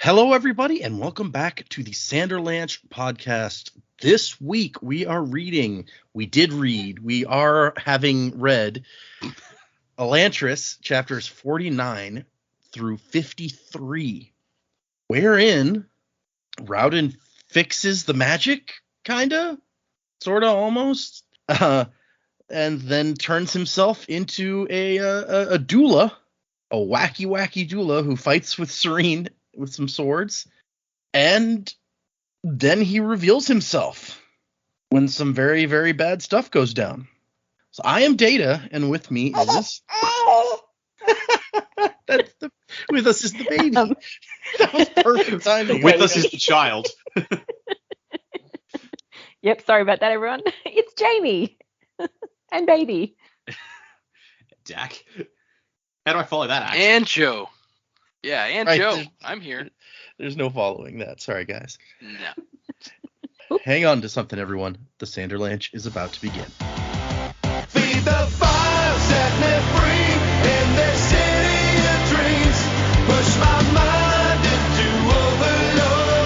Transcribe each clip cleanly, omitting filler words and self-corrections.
Hello, everybody, and welcome back to the Sanderlanche podcast. This week we are reading, we are having read Elantris chapters 49 through 53, wherein Raoden fixes the magic, kinda, sorta, almost, and then turns himself into a doula, a wacky doula who fights with Serene with some swords, and then he reveals himself when some very, very bad stuff goes down. So I am Data, and with me is with us is the baby. That was perfect timing. With us is the child. Yep, sorry about that, everyone. It's Jamie and baby. Dak. How do I follow that? Actually? And Joe. Yeah, and Right, Joe. I'm here. There's no following that. Sorry, guys. No. Hang on to something, everyone. The Sanderlanche is about to begin. Feed the fire, set me free in this city of dreams. Push my mind into overload.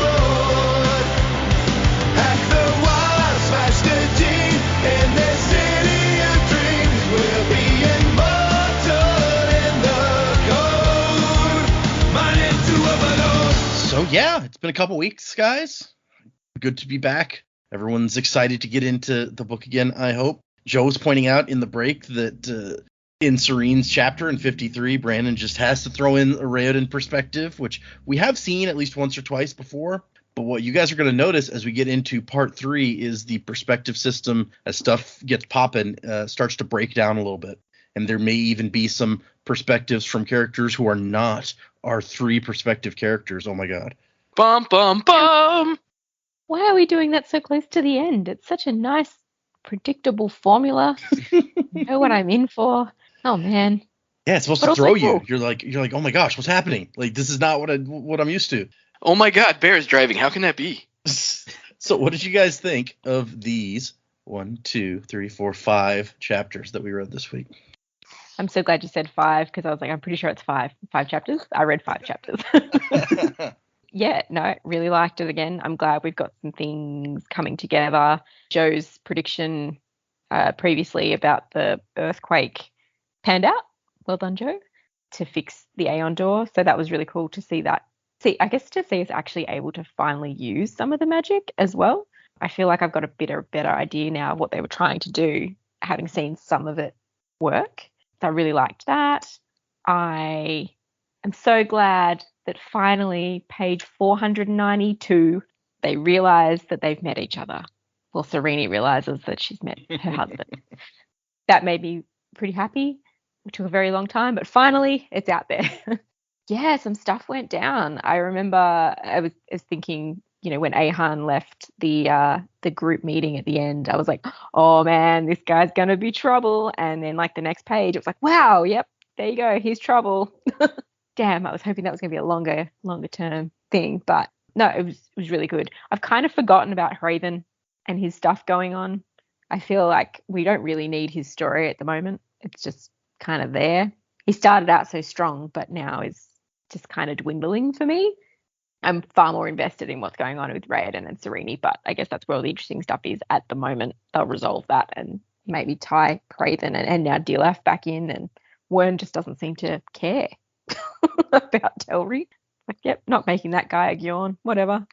Hack the wire, smash the gene in this city of dreams. We'll be immortal in the code. Mind into overload. So yeah, it's been a couple weeks, guys. Good to be back. Everyone's excited to get into the book again, I hope. Joe was pointing out in the break that in Serene's chapter in 53, Brandon just has to throw in a Raoden perspective, which we have seen at least once or twice before. But what you guys are going to notice as we get into part 3 is the perspective system, as stuff gets popping, starts to break down a little bit. And there may even be some perspectives from characters who are not our 3 perspective characters. Oh my god. Bum, bum, bum. Why are we doing that so close to the end? It's such a nice, predictable formula. Know what I'm in for. Oh man. Yeah, it's supposed But to also throw you. cool. You're like, oh my gosh, what's happening? Like, this is not what I'm used to. Oh my god, Bear is driving. How can that be? So what did you guys think of these 1, 2, 3, 4, 5 chapters that we read this week? I'm so glad you said 5 because I was like, I'm pretty sure it's 5 chapters. I read 5 chapters. Yeah, no, really liked it again. I'm glad we've got some things coming together. Joe's prediction previously about the earthquake panned out. Well done, Joe, to fix the AonDor. So that was really cool to see that. I guess to see us actually able to finally use some of the magic as well. I feel like I've got a better idea now of what they were trying to do, having seen some of it work. So I really liked that. I am so glad that finally, page 492, they realize that they've met each other. Well, Serene realizes that she's met her husband. That made me pretty happy. It took a very long time, but finally, it's out there. Yeah, some stuff went down. I remember I was thinking, when Ahan left the group meeting at the end, I was like, oh man, this guy's gonna be trouble. And then like the next page, it was like, wow, yep, there you go, he's trouble. Damn, I was hoping that was going to be a longer term thing, but no, it was really good. I've kind of forgotten about Raoden and his stuff going on. I feel like we don't really need his story at the moment. It's just kind of there. He started out so strong, but now is just kind of dwindling for me. I'm far more invested in what's going on with Raoden and Serene, but I guess that's where all the interesting stuff is at the moment. They'll resolve that and maybe tie Raoden and now Dilaf back in, and Wern just doesn't seem to care about Telri. Like, yep, not making that guy a Gyorn, whatever.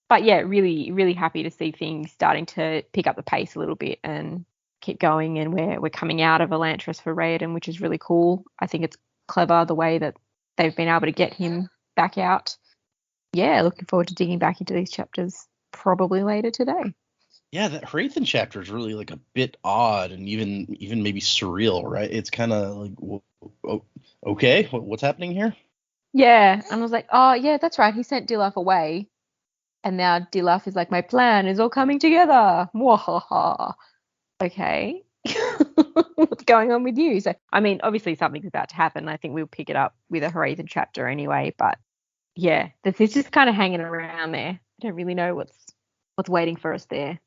But yeah, really, really happy to see things starting to pick up the pace a little bit and keep going, and we're coming out of Elantris for Raoden, which is really cool. I think it's clever the way that they've been able to get him back out. Yeah, looking forward to digging back into these chapters probably later today. Yeah, that Raoden chapter is really like a bit odd and even maybe surreal, right? It's kind of like, okay, what's happening here? Yeah, and I was like, oh yeah, that's right. He sent Dilaf away, and now Dilaf is like, my plan is all coming together. Mwahaha. Okay, what's going on with you? So, I mean, obviously something's about to happen. I think we'll pick it up with a Raoden chapter anyway. But yeah, this is just kind of hanging around there. I don't really know what's waiting for us there.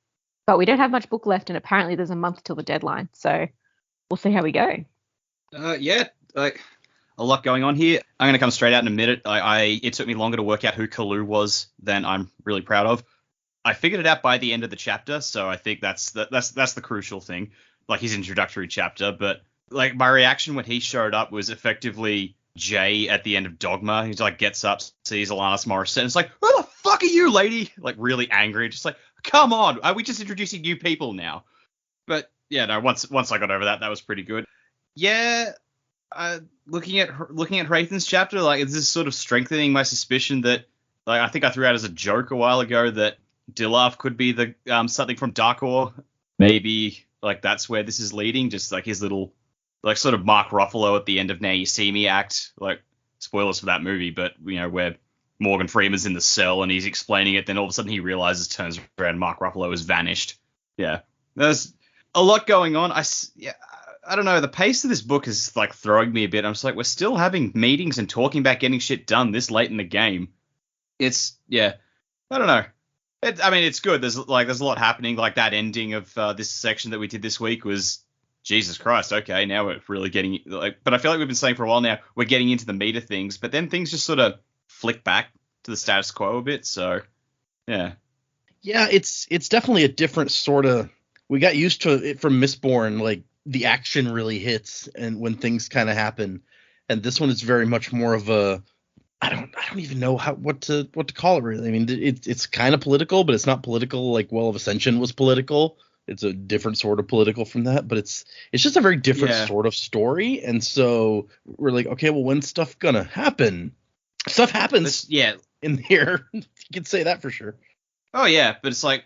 But we don't have much book left, and apparently there's a month till the deadline. So we'll see how we go. Yeah, like a lot going on here. I'm going to come straight out and admit it. It took me longer to work out who Kalu was than I'm really proud of. I figured it out by the end of the chapter, so I think that's the crucial thing, like his introductory chapter. But like my reaction when he showed up was effectively Jay at the end of Dogma. He's like gets up, sees Alanis Morissette, and it's like, who the fuck are you, lady? Like really angry, just like, come on, are we just introducing new people now? But yeah, no. Once I got over that was pretty good. Yeah, looking at Hrathen's chapter, like this is sort of strengthening my suspicion that, like, I think I threw out as a joke a while ago that Dilaf could be the something from Darkor. Maybe like that's where this is leading, just like his little like sort of Mark Ruffalo at the end of Now You See Me act, like spoilers for that movie, but you know, where Morgan Freeman's in the cell and he's explaining it, then all of a sudden he realizes, turns around, Mark Ruffalo has vanished. Yeah, there's a lot going on. I don't know, the pace of this book is like throwing me a bit. I'm just like, we're still having meetings and talking about getting shit done this late in the game. It's, yeah, I don't know. It's good. There's a lot happening. Like that ending of this section that we did this week was, Jesus Christ. Okay, now we're really getting like. But I feel like we've been saying for a while now we're getting into the meat of things. But then things just sort of flick back to the status quo a bit. So yeah. Yeah, it's definitely a different sort of. We got used to it from Mistborn. Like the action really hits, and when things kind of happen, and this one is very much more of a. I don't even know what to call it really. I mean, it's kind of political, but it's not political like Well of Ascension was political. It's a different sort of political from that, but it's just a very different sort of story. And so we're like, okay, well, when's stuff gonna happen? Stuff happens. In here, you can say that for sure. Oh yeah, but it's like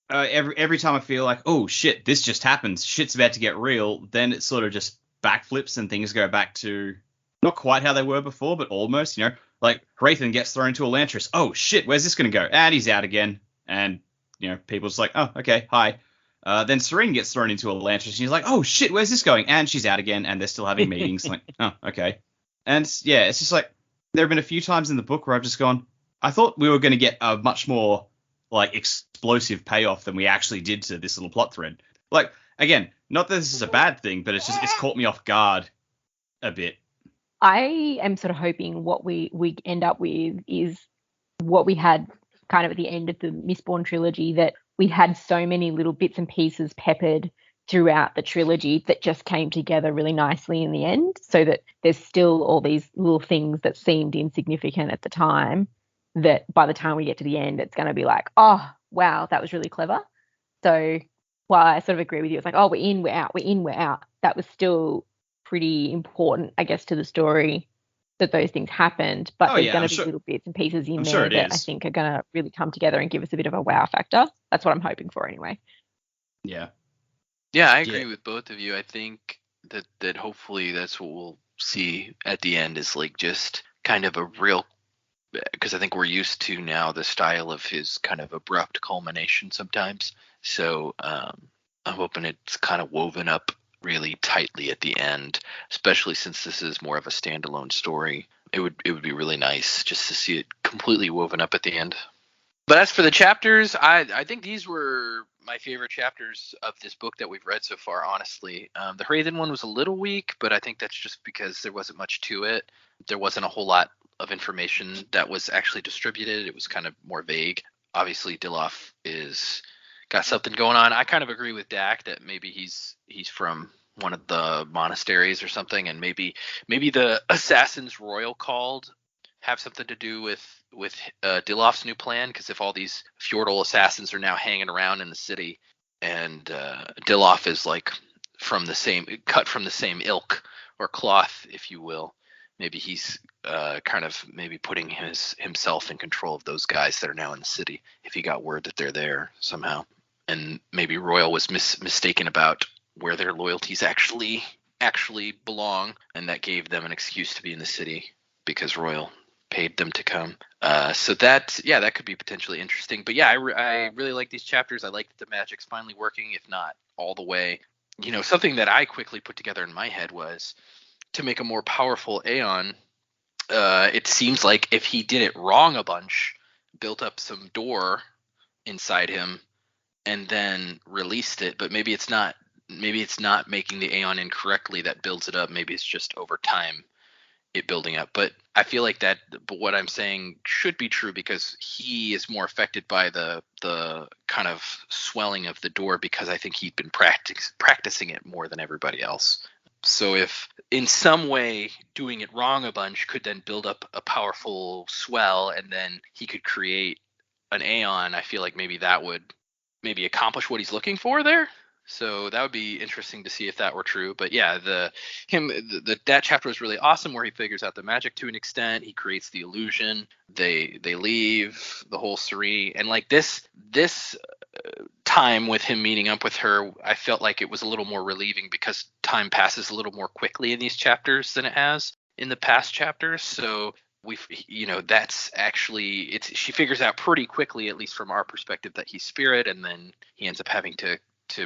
every time I feel like, oh shit, this just happened, shit's about to get real, then it sort of just backflips and things go back to not quite how they were before, but almost, you know. Like, Hrathen gets thrown into Elantris. Oh, shit, where's this going to go? And he's out again. And, you know, people's like, oh, okay, hi. Then Serene gets thrown into Elantris, and he's like, oh, shit, where's this going? And she's out again, and they're still having meetings. Like, oh, okay. And, yeah, it's just like, there have been a few times in the book where I've just gone, I thought we were going to get a much more, like, explosive payoff than we actually did to this little plot thread. Like, again, not that this is a bad thing, but it's caught me off guard a bit. I am sort of hoping what we end up with is what we had kind of at the end of the Mistborn trilogy, that we had so many little bits and pieces peppered throughout the trilogy that just came together really nicely in the end, so that there's still all these little things that seemed insignificant at the time that by the time we get to the end, it's going to be like, oh, wow, that was really clever. So while I sort of agree with you, it's like, oh, we're in, we're out, we're in, we're out. That was still pretty important, I guess, to the story that those things happened, but there's going to be little bits and pieces in there that I think are going to really come together and give us a bit of a wow factor. That's what I'm hoping for anyway. Yeah, I agree with both of you. I think that hopefully that's what we'll see at the end, is like just kind of a real, because I think we're used to now the style of his kind of abrupt culmination sometimes. So I'm hoping it's kind of woven up really tightly at the end, especially since this is more of a standalone story. It would be really nice just to see it completely woven up at the end. But as for the chapters, I think these were my favorite chapters of this book that we've read so far, honestly. The Hrathen one was a little weak, but I think that's just because there wasn't much to it. There wasn't a whole lot of information that was actually distributed. It was kind of more vague. Obviously, Dilaf is got something going on. I kind of agree with Dak that maybe he's from one of the monasteries or something, and maybe the assassins Royal called have something to do with Dilaf's new plan, because if all these feudal assassins are now hanging around in the city, and Dilaf is like cut from the same ilk or cloth, if you will, maybe he's kind of maybe putting himself in control of those guys that are now in the city, if he got word that they're there somehow. And maybe Royal was mistaken about where their loyalties actually belong, and that gave them an excuse to be in the city because Royal paid them to come. So that could be potentially interesting. But yeah, I really like these chapters. I like that the magic's finally working, if not all the way. You know, something that I quickly put together in my head was to make a more powerful Aeon. It seems like if he did it wrong a bunch, built up some door inside him, and then released it, but maybe it's not making the Aeon incorrectly that builds it up. Maybe it's just over time it building up. But I feel like but what I'm saying should be true because he is more affected by the kind of swelling of the door because I think he'd been practicing it more than everybody else. So if in some way doing it wrong a bunch could then build up a powerful swell and then he could create an Aeon, I feel like maybe that would maybe accomplish what he's looking for there. So that would be interesting to see if that were true. But yeah, that chapter was really awesome where he figures out the magic to an extent. He creates the illusion. They leave the whole Suri, and like this time with him meeting up with her, I felt like it was a little more relieving because time passes a little more quickly in these chapters than it has in the past chapters. So that's actually she figures out pretty quickly, at least from our perspective, that he's spirit, and then he ends up having to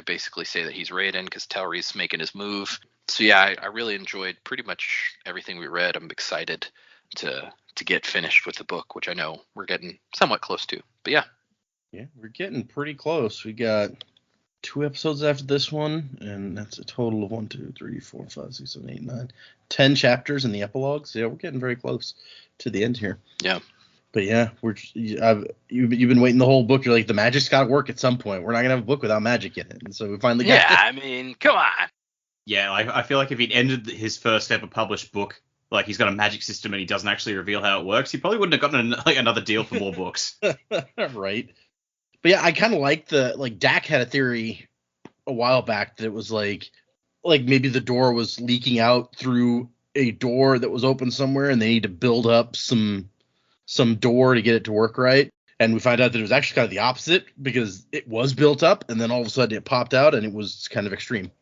basically say that he's Raoden because Telri's making his move. So yeah, I really enjoyed pretty much everything we read. I'm excited to get finished with the book, which I know we're getting somewhat close to. But yeah, we're getting pretty close. We got 2 episodes after this one, and that's a total of 1, 2, 3, 4, 5, 6, 7, 8, 9, 10 chapters in the epilogues. Yeah, we're getting very close to the end here. Yeah. But yeah, you've been waiting the whole book. You're like, the magic's got to work at some point. We're not gonna have a book without magic in it, and so we finally got. Yeah, I mean, come on. Yeah, I feel like if he'd ended his first ever published book, like he's got a magic system and he doesn't actually reveal how it works, he probably wouldn't have gotten another deal for more books. Right. But yeah, I kind of like Dak had a theory a while back that it was like maybe the door was leaking out through a door that was open somewhere, and they need to build up some door to get it to work right. And we find out that it was actually kind of the opposite because it was built up and then all of a sudden it popped out and it was kind of extreme.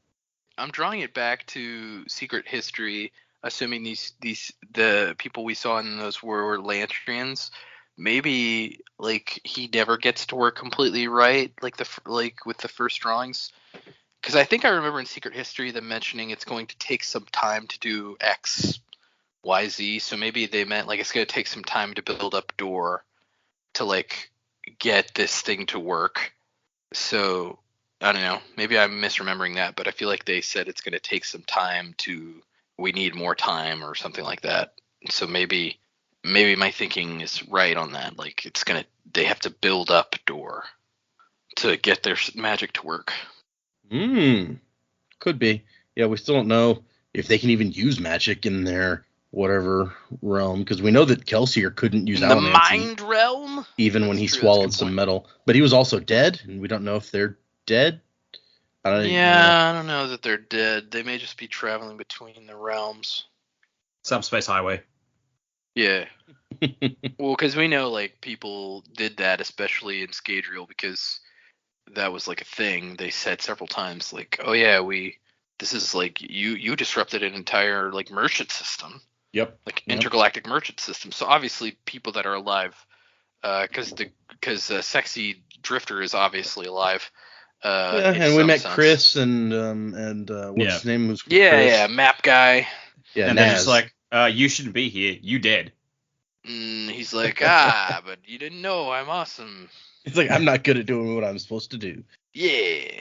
I'm drawing it back to Secret History, assuming the people we saw in those were Lantrians. Maybe like he never gets to work completely right, like with the first drawings. Because I think I remember in Secret History them mentioning it's going to take some time to do X, Y, Z. So maybe they meant like it's going to take some time to build up door to like get this thing to work. So I don't know. Maybe I'm misremembering that, but I feel like they said it's going to take some time we need more time or something like that. So maybe my thinking is right on that. Like they have to build up door to get their magic to work. Could be. Yeah, we still don't know if they can even use magic in their whatever realm, because we know that Kelsier couldn't use the mind realm, even when he swallowed some metal. But he was also dead, and we don't know if they're dead. I don't know that they're dead. They may just be traveling between the realms. Subspace highway. Yeah. Well, because we know like people did that, especially in Scadrial, because that was like a thing they said several times. Like, oh yeah, this is like you disrupted an entire like merchant system. Yep. Like intergalactic merchant system. So obviously people that are alive, because Sexy Drifter is obviously alive. And we met Chris and what's his name? Was Chris? Yeah, map guy. Yeah, and they're just like, you shouldn't be here. You dead. He's like, but you didn't know I'm awesome. He's like, I'm not good at doing what I'm supposed to do. Yeah.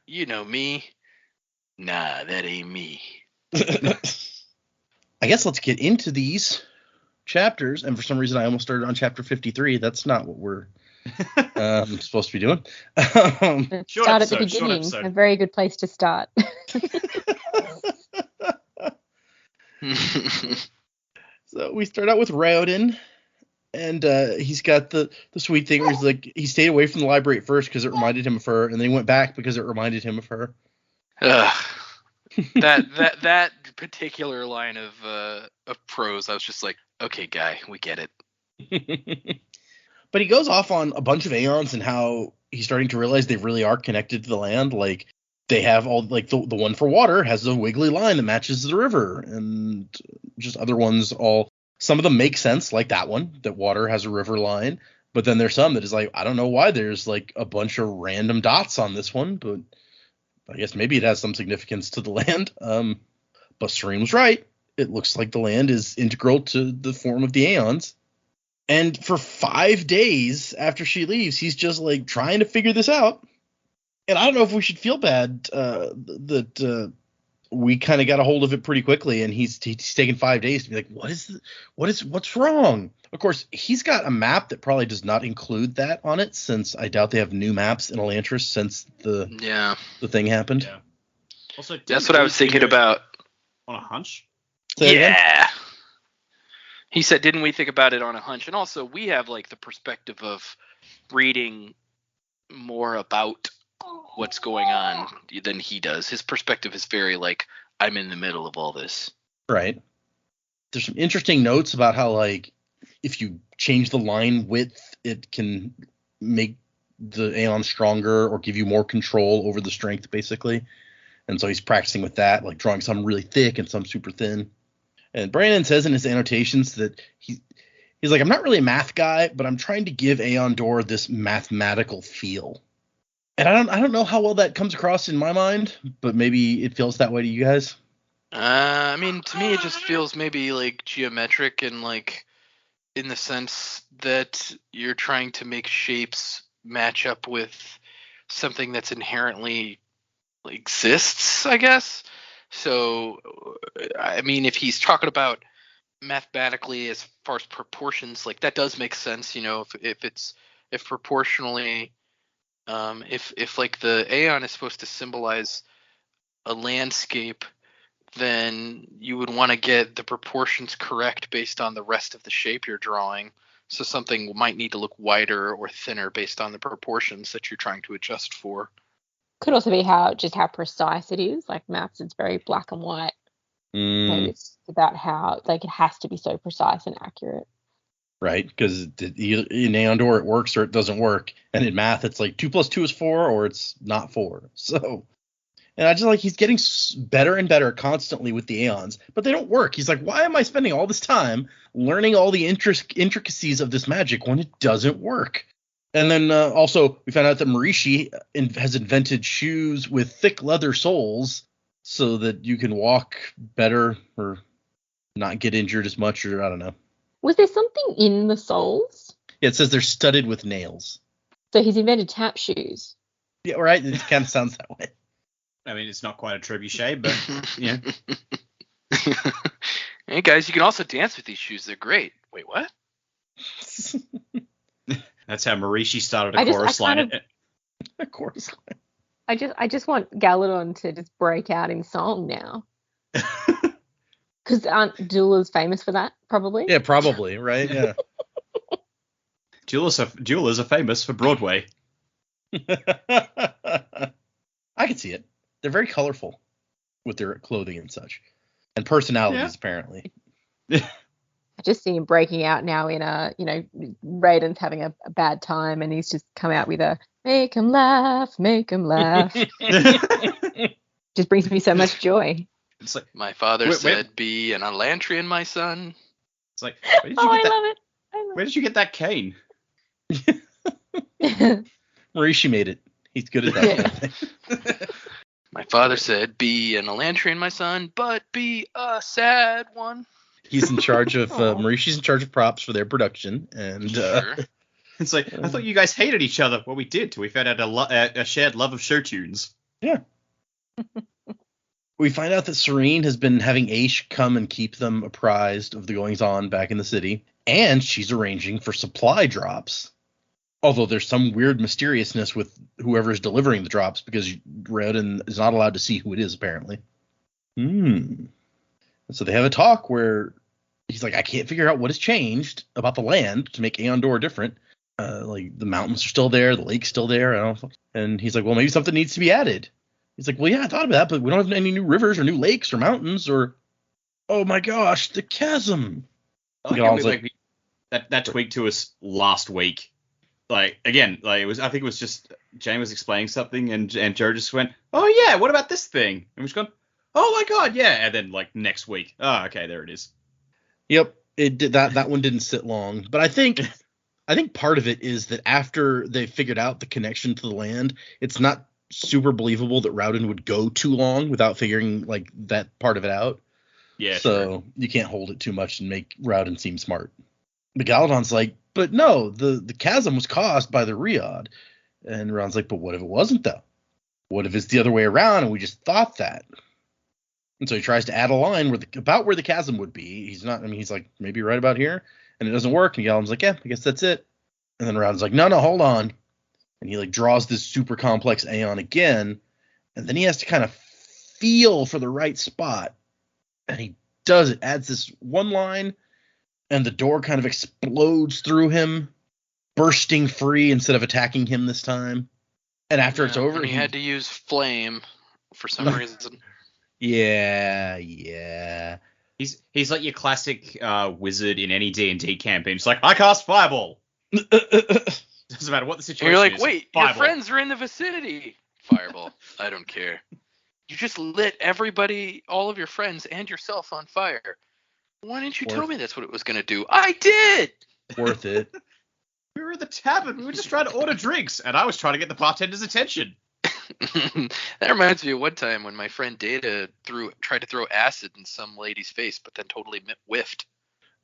You know me. Nah, that ain't me. I guess let's get into these chapters. And for some reason, I almost started on chapter 53. That's not what we're supposed to be doing. Start at the beginning. A very good place to start. So we start out with Raoden, and he's got the sweet thing where he's like, he stayed away from the library at first because it reminded him of her, and then he went back because it reminded him of her. That particular line of prose, I was just like, okay, guy, we get it. But he goes off on a bunch of Aeons and how he's starting to realize they really are connected to the land. Like, they have all, like, the one for water has a wiggly line that matches the river, and just other ones some of them make sense, like that one, that water has a river line. But then there's some that is like, I don't know why there's like a bunch of random dots on this one, but I guess maybe it has some significance to the land. But Serene was right. It looks like the land is integral to the form of the Aeons. And for 5 days after she leaves, he's just like trying to figure this out. And I don't know if we should feel bad that we kind of got a hold of it pretty quickly, and he's taken 5 days to be like, what's wrong? Of course, he's got a map that probably does not include that on it, since I doubt they have new maps in Elantris since the thing happened. Yeah. Also, That's what I was thinking about. On a hunch? Yeah. He said, didn't we think about it on a hunch? And also, we have like the perspective of reading more about what's going on than he does. His perspective is very like, I'm in the middle of all this. Right. There's some interesting notes about how, like, if you change the line width, it can make the Aeon stronger or give you more control over the strength, basically. And so he's practicing with that, like drawing some really thick and some super thin. And Brandon says in his annotations that he's like, I'm not really a math guy, but I'm trying to give AonDor this mathematical feel. And I don't know how well that comes across in my mind, but maybe it feels that way to you guys. I mean, to me, it just feels maybe like geometric, and like in the sense that you're trying to make shapes match up with something that's inherently exists, I guess. So, I mean, if he's talking about mathematically as far as proportions, like that does make sense, you know, if proportionally, if like the Aeon is supposed to symbolize a landscape, then you would want to get the proportions correct based on the rest of the shape you're drawing. So something might need to look wider or thinner based on the proportions that you're trying to adjust for. Could also be how precise it is. Like maths, it's very black and white. Maybe it's about how, like, it has to be so precise and accurate. Right, because in AonDor it works or it doesn't work, and in math it's like 2 + 2 is 4 or it's not 4. So, and I just like he's getting better and better constantly with the Aeons, but they don't work. He's like, why am I spending all this time learning all the intricacies of this magic when it doesn't work? And then also we found out that Marishi has invented shoes with thick leather soles so that you can walk better or not get injured as much, or I don't know. Was there something in the soles? Yeah, it says they're studded with nails. So he's invented tap shoes. Yeah, right. It kind of sounds that way. I mean, it's not quite a trebuchet, but yeah. Hey guys, you can also dance with these shoes. They're great. Wait, what? That's how Marishi started a chorus line. A chorus line. I just want Galadon to just break out in song now. Because aren't doulas famous for that, probably? Yeah, probably, right? Yeah. Doulas are famous for Broadway. I can see it. They're very colorful with their clothing and such. And personalities, apparently. I just see him breaking out now in a, you know, Raoden's having a bad time and he's just come out with a make him laugh, make him laugh. Just brings me so much joy. It's like, my father said, be an Elantrian, my son. It's like, where did you get that? I love it. Where did you get that cane? Marishi made it. He's good at that. My father said, be an Elantrian, my son, but be a sad one. He's in charge of Marishi's in charge of props for their production, and Sure. It's like, I thought you guys hated each other. Well, we did till we found out a shared love of show tunes. Yeah. We find out that Serene has been having Aish come and keep them apprised of the goings-on back in the city, and she's arranging for supply drops. Although there's some weird mysteriousness with whoever's delivering the drops, because Raoden is not allowed to see who it is, apparently. So they have a talk where he's like, I can't figure out what has changed about the land to make AonDor different. Like, the mountains are still there, the lake's still there. I don't know. And he's like, well, maybe something needs to be added. He's like, well, yeah, I thought about that, but we don't have any new rivers or new lakes or mountains or, oh my gosh, the chasm. That tweaked to us last week. Like, again, like I think it was just Jane was explaining something and Joe just went, oh yeah, what about this thing? And we've gone, oh my god, yeah. And then like next week, oh okay, there it is. Yep, it did that one didn't sit long, but I think part of it is that after they figured out the connection to the land, it's not super believable that Raoden would go too long without figuring like that part of it out. Yeah. So sure. You can't hold it too much and make Raoden seem smart. But Galadon's like, but no, the chasm was caused by the Riad. And Raoden's like, but what if it wasn't though? What if it's the other way around and we just thought that? And so he tries to add a line about where the chasm would be. He's not. I mean, he's like maybe right about here, and it doesn't work. And Galadon's like, yeah, I guess that's it. And then Raoden's like, no, hold on. And he like draws this super complex Aeon again, and then he has to kind of feel for the right spot, and he does it. Adds this one line, and the door kind of explodes through him, bursting free instead of attacking him this time. And after it's over, and he had to use flame for some reason. Yeah. He's like your classic wizard in any D&D campaign. It's like, I cast Fireball. Doesn't matter what the situation And you're like, is. wait, Fireball. your friends are in the vicinity. Fireball. I don't care. You just lit everybody, all of your friends and yourself on fire. Why didn't you tell me that's what it was going to do? I did! Worth it. We were at the tavern. We were just trying to order drinks, and I was trying to get the bartender's attention. That reminds me of one time when my friend Data tried to throw acid in some lady's face, but then totally whiffed.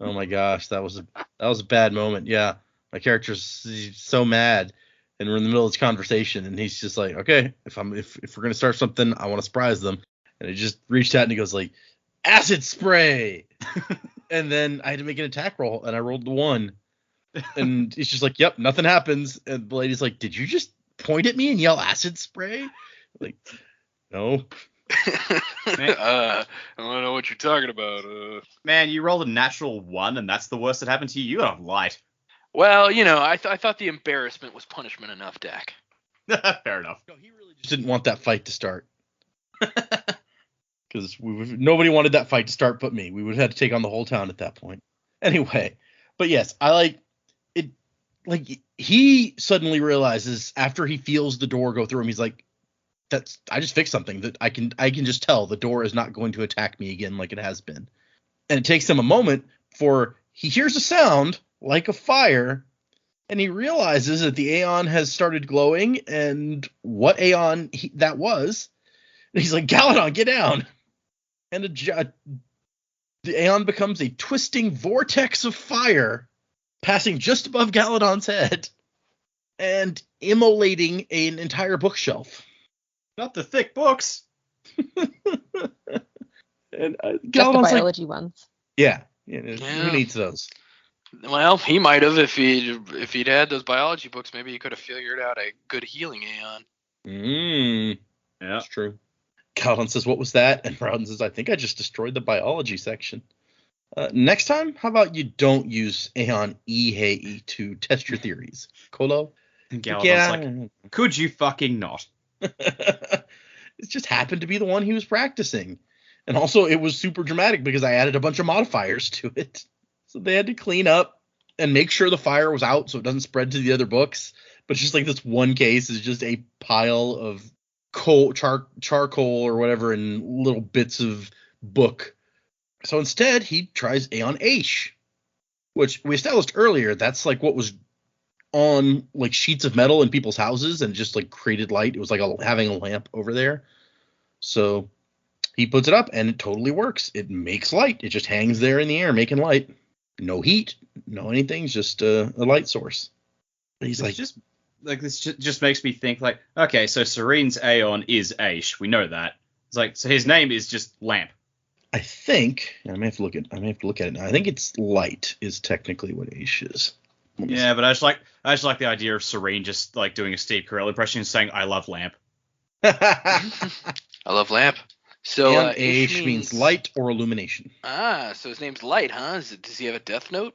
Oh my gosh, that was a bad moment. Yeah, my character's so mad, and we're in the middle of this conversation, and he's just like, okay, if we're gonna start something, I want to surprise them, and he just reached out and he goes like, acid spray, and then I had to make an attack roll, and I rolled the 1, and he's just like, yep, nothing happens, and the lady's like, did you just point at me and yell acid spray? Like, no. I don't know what you're talking about. Man, you rolled a natural 1, and that's the worst that happened to you. You got off light. Well, I thought the embarrassment was punishment enough, Dak. Fair enough. No, he really just didn't want that fight to start. Because nobody wanted that fight to start but me. We would have had to take on the whole town at that point. Anyway, but yes, I like it. Like, he suddenly realizes after he feels the door go through him, he's like, I just fixed something that I can just tell the door is not going to attack me again like it has been. And it takes him a moment for he hears a sound like a fire, and he realizes that the Aeon has started glowing, and what Aeon that was. And he's like, Galadon, get down. And the Aeon becomes a twisting vortex of fire, passing just above Galadon's head and immolating an entire bookshelf. Not the thick books. And Just the Galadon's biology ones. yeah, who needs those? Well, he might have if he'd had those biology books. Maybe he could have figured out a good healing Aeon. Yeah. That's true. Galadon says, what was that? And Raoden says, I think I just destroyed the biology section. Next time, how about you don't use Aeon Ihei to test your theories? Kolo? Galadon's like, could you fucking not? It just happened to be the one he was practicing. And also, it was super dramatic because I added a bunch of modifiers to it. So they had to clean up and make sure the fire was out so it doesn't spread to the other books. But just like this one case is just a pile of charcoal or whatever and little bits of book. So instead, he tries Aeon Aish, which we established earlier. That's like what was on like sheets of metal in people's houses and just like created light. It was like having a lamp over there. So he puts it up and it totally works. It makes light. It just hangs there in the air making light. No heat, no anything, just a light source. And he's this just makes me think like, okay, so Serene's Aeon is Aish. We know that. It's like, so his name is just Lamp. I think I may have to look at it now. I think it's light is technically what Aish is. Yeah, but I just like the idea of Serene just like doing a Steve Carell impression and saying, I love Lamp. I love Lamp. So Aish means light or illumination. So his name's Light, huh? Does he have a death note?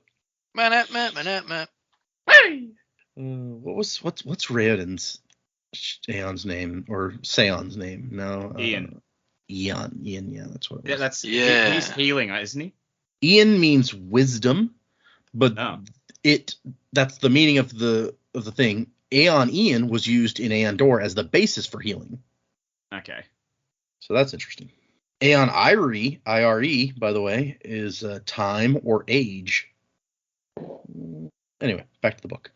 Manat. What's Raoden's Aeon's name or Seon's name? No, Ian. Ian, yeah, that's what it was. He's healing, isn't he? Ian means wisdom, but that's the meaning of the thing. Aeon Ian was used in AonDor as the basis for healing. Okay. So that's interesting. Aeon Ire, by the way, is time or age. Anyway, back to the book.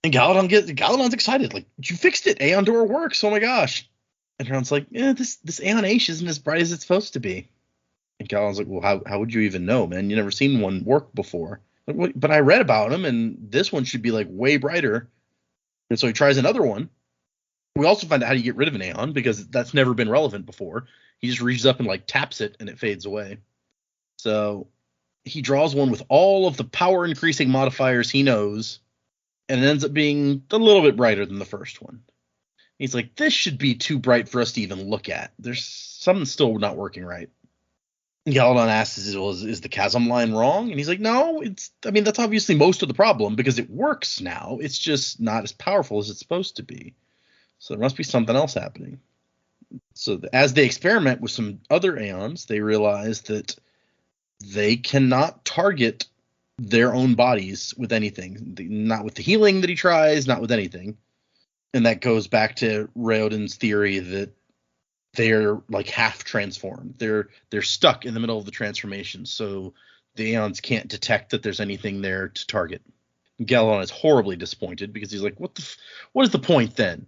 And Galadon's excited. Like, you fixed it. AonDor works. Oh my gosh. And Raoden's like, yeah, this Aeon Aish isn't as bright as it's supposed to be. And Galadon's like, well, how would you even know, man? You never seen one work before. Like, but I read about him, and this one should be like way brighter. And so he tries another one, We also find out how do you get rid of an Aeon, because that's never been relevant before. He just reaches up and like taps it and it fades away. So he draws one with all of the power increasing modifiers he knows, and it ends up being a little bit brighter than the first one. He's like, this should be too bright for us to even look at. There's something still not working right. Galadon asks, well, is the chasm line wrong? And he's like, no, that's obviously most of the problem, because it works now. It's just not as powerful as it's supposed to be. So there must be something else happening. So as they experiment with some other Aeons, they realize that they cannot target their own bodies with anything. Not with the healing that he tries, not with anything. And that goes back to Raoden's theory that they're like half transformed. They're stuck in the middle of the transformation, so the Aeons can't detect that there's anything there to target. Galadon is horribly disappointed, because he's like, what is the point then?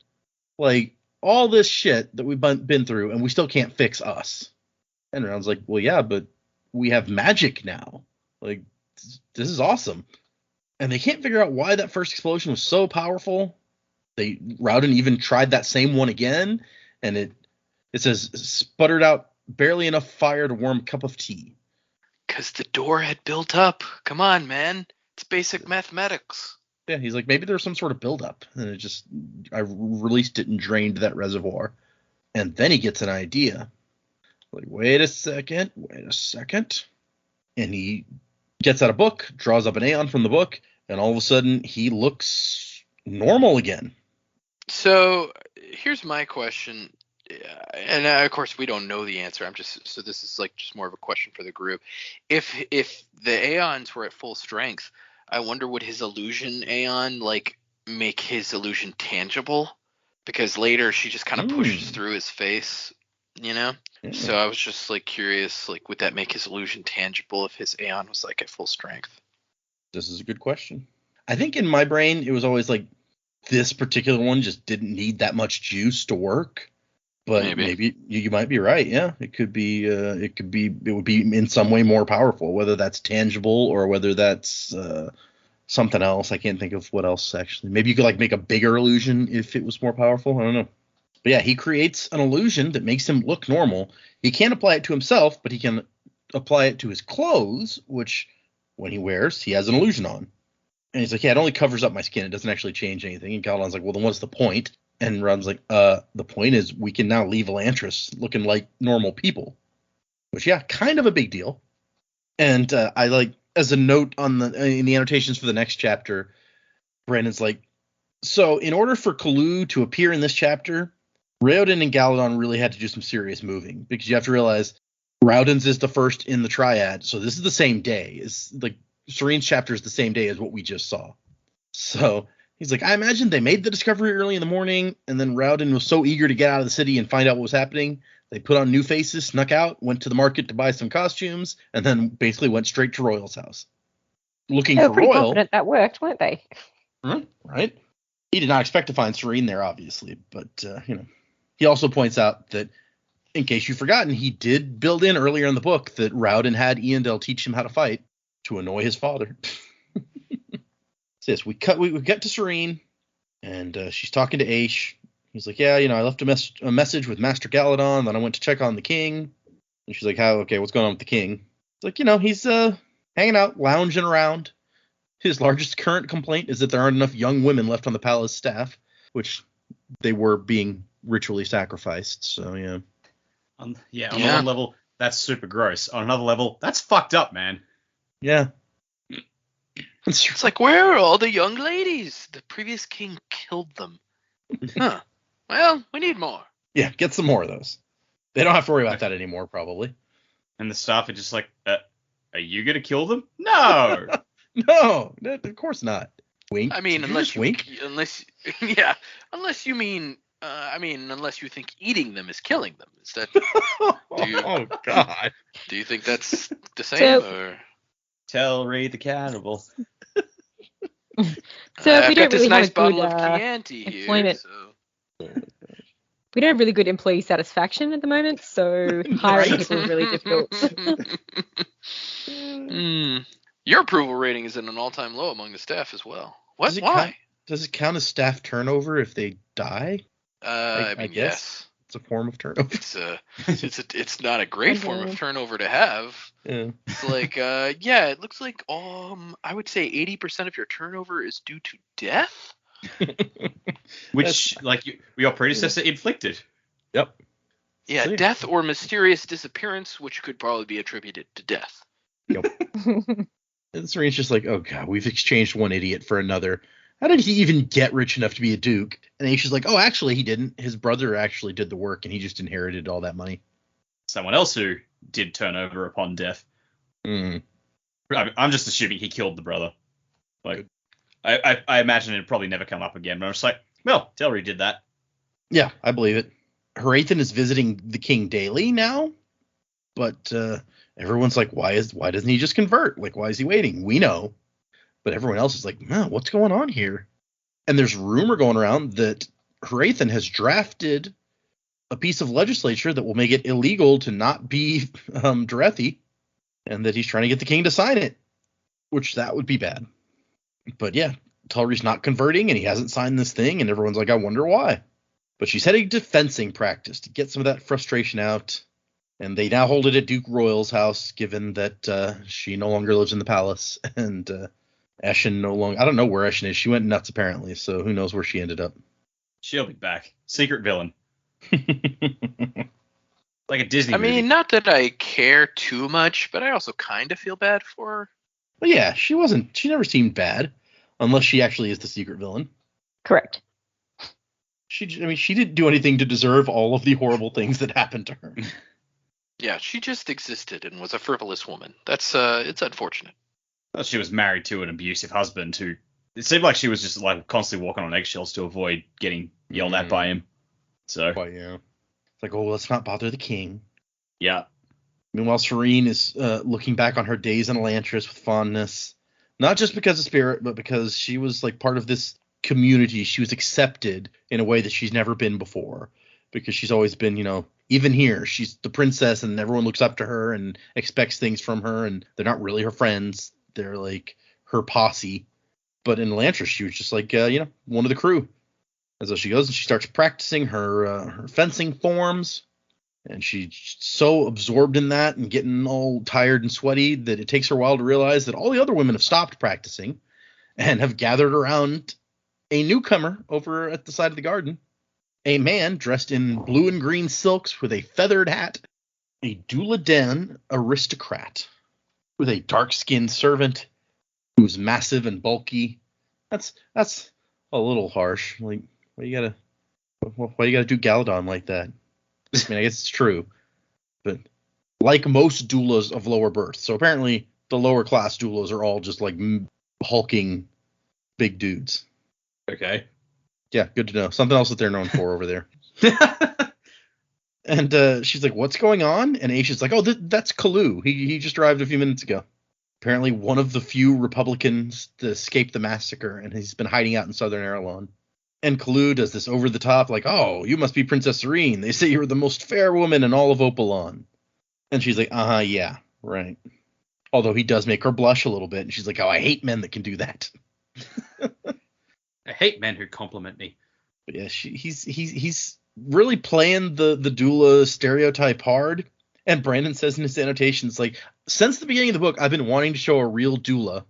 Like, all this shit that we've been through, and we still can't fix us. And Raoden's like, well, yeah, but we have magic now. Like, this is awesome. And they can't figure out why that first explosion was so powerful. Raoden even tried that same one again, and it says sputtered out barely enough fire to warm a cup of tea. Because the door had built up. Come on, man. It's basic mathematics. Yeah, he's like, maybe there's some sort of buildup, and I released it and drained that reservoir. And then he gets an idea. Like, wait a second. And he gets out a book, draws up an Aeon from the book, and all of a sudden he looks normal again. So here's my question. And of course we don't know the answer. So this is like just more of a question for the group. If the Aeons were at full strength, I wonder, would his illusion Aeon like make his illusion tangible? Because later she just kind of pushes through his face, you know? So I was just like curious, like, would that make his illusion tangible if his Aeon was like at full strength? This is a good question. I think in my brain it was always like this particular one just didn't need that much juice to work. But maybe you might be right. Yeah, it would be in some way more powerful, whether that's tangible or whether that's something else. I can't think of what else actually. Maybe you could like make a bigger illusion if it was more powerful. I don't know. But yeah, he creates an illusion that makes him look normal. He can't apply it to himself, but he can apply it to his clothes, which when he wears, he has an illusion on. And he's like, yeah, it only covers up my skin. It doesn't actually change anything. And Galadon's like, well, then what's the point? And Rod's like, the point is we can now leave Elantris looking like normal people. Which, yeah, kind of a big deal. And I like, as a note in the annotations for the next chapter, Brandon's like, so in order for Kalu to appear in this chapter, Raoden and Galadon really had to do some serious moving. Because you have to realize Raoden's is the first in the triad. So this is the same day. It's like Serene's chapter is the same day as what we just saw. So he's like, I imagine they made the discovery early in the morning, and then Raoden was so eager to get out of the city and find out what was happening. They put on new faces, snuck out, went to the market to buy some costumes, and then basically went straight to Royal's house. Looking for Royal. They were pretty confident that worked, weren't they? Right? He did not expect to find Serene there, obviously, but, He also points out that, in case you've forgotten, he did build in earlier in the book that Raoden had AonDor teach him how to fight to annoy his father. So yes, we get to Serene, and she's talking to Aish. He's like, yeah, I left a message with Master Galadon, then I went to check on the king. And she's like, okay, what's going on with the king? It's like, he's hanging out, lounging around. His largest current complaint is that there aren't enough young women left on the palace staff, which they were being ritually sacrificed. So, yeah. On one level, that's super gross. On another level, that's fucked up, man. Yeah. It's like, where are all the young ladies? The previous king killed them. Huh. Well, we need more. Yeah, get some more of those. They don't have to worry about that anymore, probably. And the staff are just like, are you going to kill them? No. No, of course not. Wink. I mean, unless you think eating them is killing them. Is that? Oh God. Do you think that's the same? Or tell Ray the cannibal? So I've got this nice bottle of Chianti employment. Here. So. We don't have really good employee satisfaction at the moment, so hiring people is really difficult. Your approval rating is at an all-time low among the staff as well. Why? Does it count as staff turnover if they die? I mean, guess. yes. It's a form of turnover. It's not a great form of turnover to have. Yeah. It's like, yeah, it looks like I would say 80% of your turnover is due to death. Which, your predecessor inflicted. Yep. Yeah, See? death or mysterious disappearance, which could probably be attributed to death. Yep. And Serene's just like, oh god, we've exchanged one idiot for another. How did he even get rich enough to be a duke? And Aisha's like, oh, actually, he didn't. His brother actually did the work, and he just inherited all that money. Someone else who did turn over upon death. Mm. I'm just assuming he killed the brother. Like, I imagine it'd probably never come up again. But I'm just like, well, Telri did that. Yeah, I believe it. Raoden is visiting the king daily now, but everyone's like, why doesn't he just convert? Like, why is he waiting? We know. But everyone else is like, man, what's going on here? And there's rumor going around that Raoden has drafted a piece of legislature that will make it illegal to not be Drethi, and that he's trying to get the king to sign it, which that would be bad. But yeah, Telri's not converting, and he hasn't signed this thing, and everyone's like, I wonder why. But she's heading to fencing practice to get some of that frustration out, and they now hold it at Duke Royal's house, given that she no longer lives in the palace, and Eshin no longer. I don't know where Eshin is. She went nuts apparently, so who knows where she ended up. She'll be back. Secret villain. Like a Disney movie. I mean, not that I care too much, but I also kind of feel bad for her. But yeah, she never seemed bad, unless she actually is the secret villain. Correct. She didn't do anything to deserve all of the horrible things that happened to her. Yeah, she just existed and was a frivolous woman. That's it's unfortunate. Well, she was married to an abusive husband who it seemed like she was just like constantly walking on eggshells to avoid getting yelled at by him. So But yeah, it's like, oh, let's not bother the king. yeah. Meanwhile, Serene is looking back on her days in Elantris with fondness, not just because of Spirit, but because she was like part of this community. She was accepted in a way that she's never been before, because she's always been, even here, she's the princess and everyone looks up to her and expects things from her, and they're not really her friends. They're like her posse. But in Elantris, she was just like, one of the crew. And so she goes and she starts practicing her fencing forms. And she's so absorbed in that and getting all tired and sweaty that it takes her a while to realize that all the other women have stopped practicing and have gathered around a newcomer over at the side of the garden. A man dressed in blue and green silks with a feathered hat. A Duladen aristocrat with a dark-skinned servant who's massive and bulky. That's a little harsh. Like, why you gotta do Galadon like that? I mean, I guess it's true, but like most doulas of lower birth. So apparently the lower class doulas are all just like hulking big dudes. Okay. Yeah, good to know. Something else that they're known for over there. And she's like, what's going on? And Aisha's like, oh, that's Kalu. He just arrived a few minutes ago. Apparently one of the few Republicans to escape the massacre, and he's been hiding out in southern Arelon. And Kalu does this over the top, like, oh, you must be Princess Serene. They say you're the most fair woman in all of Opalon. And she's like, yeah, right. Although he does make her blush a little bit. And she's like, oh, I hate men that can do that. I hate men who compliment me. But yeah, he's really playing the doula stereotype hard. And Brandon says in his annotations, like, since the beginning of the book, I've been wanting to show a real doula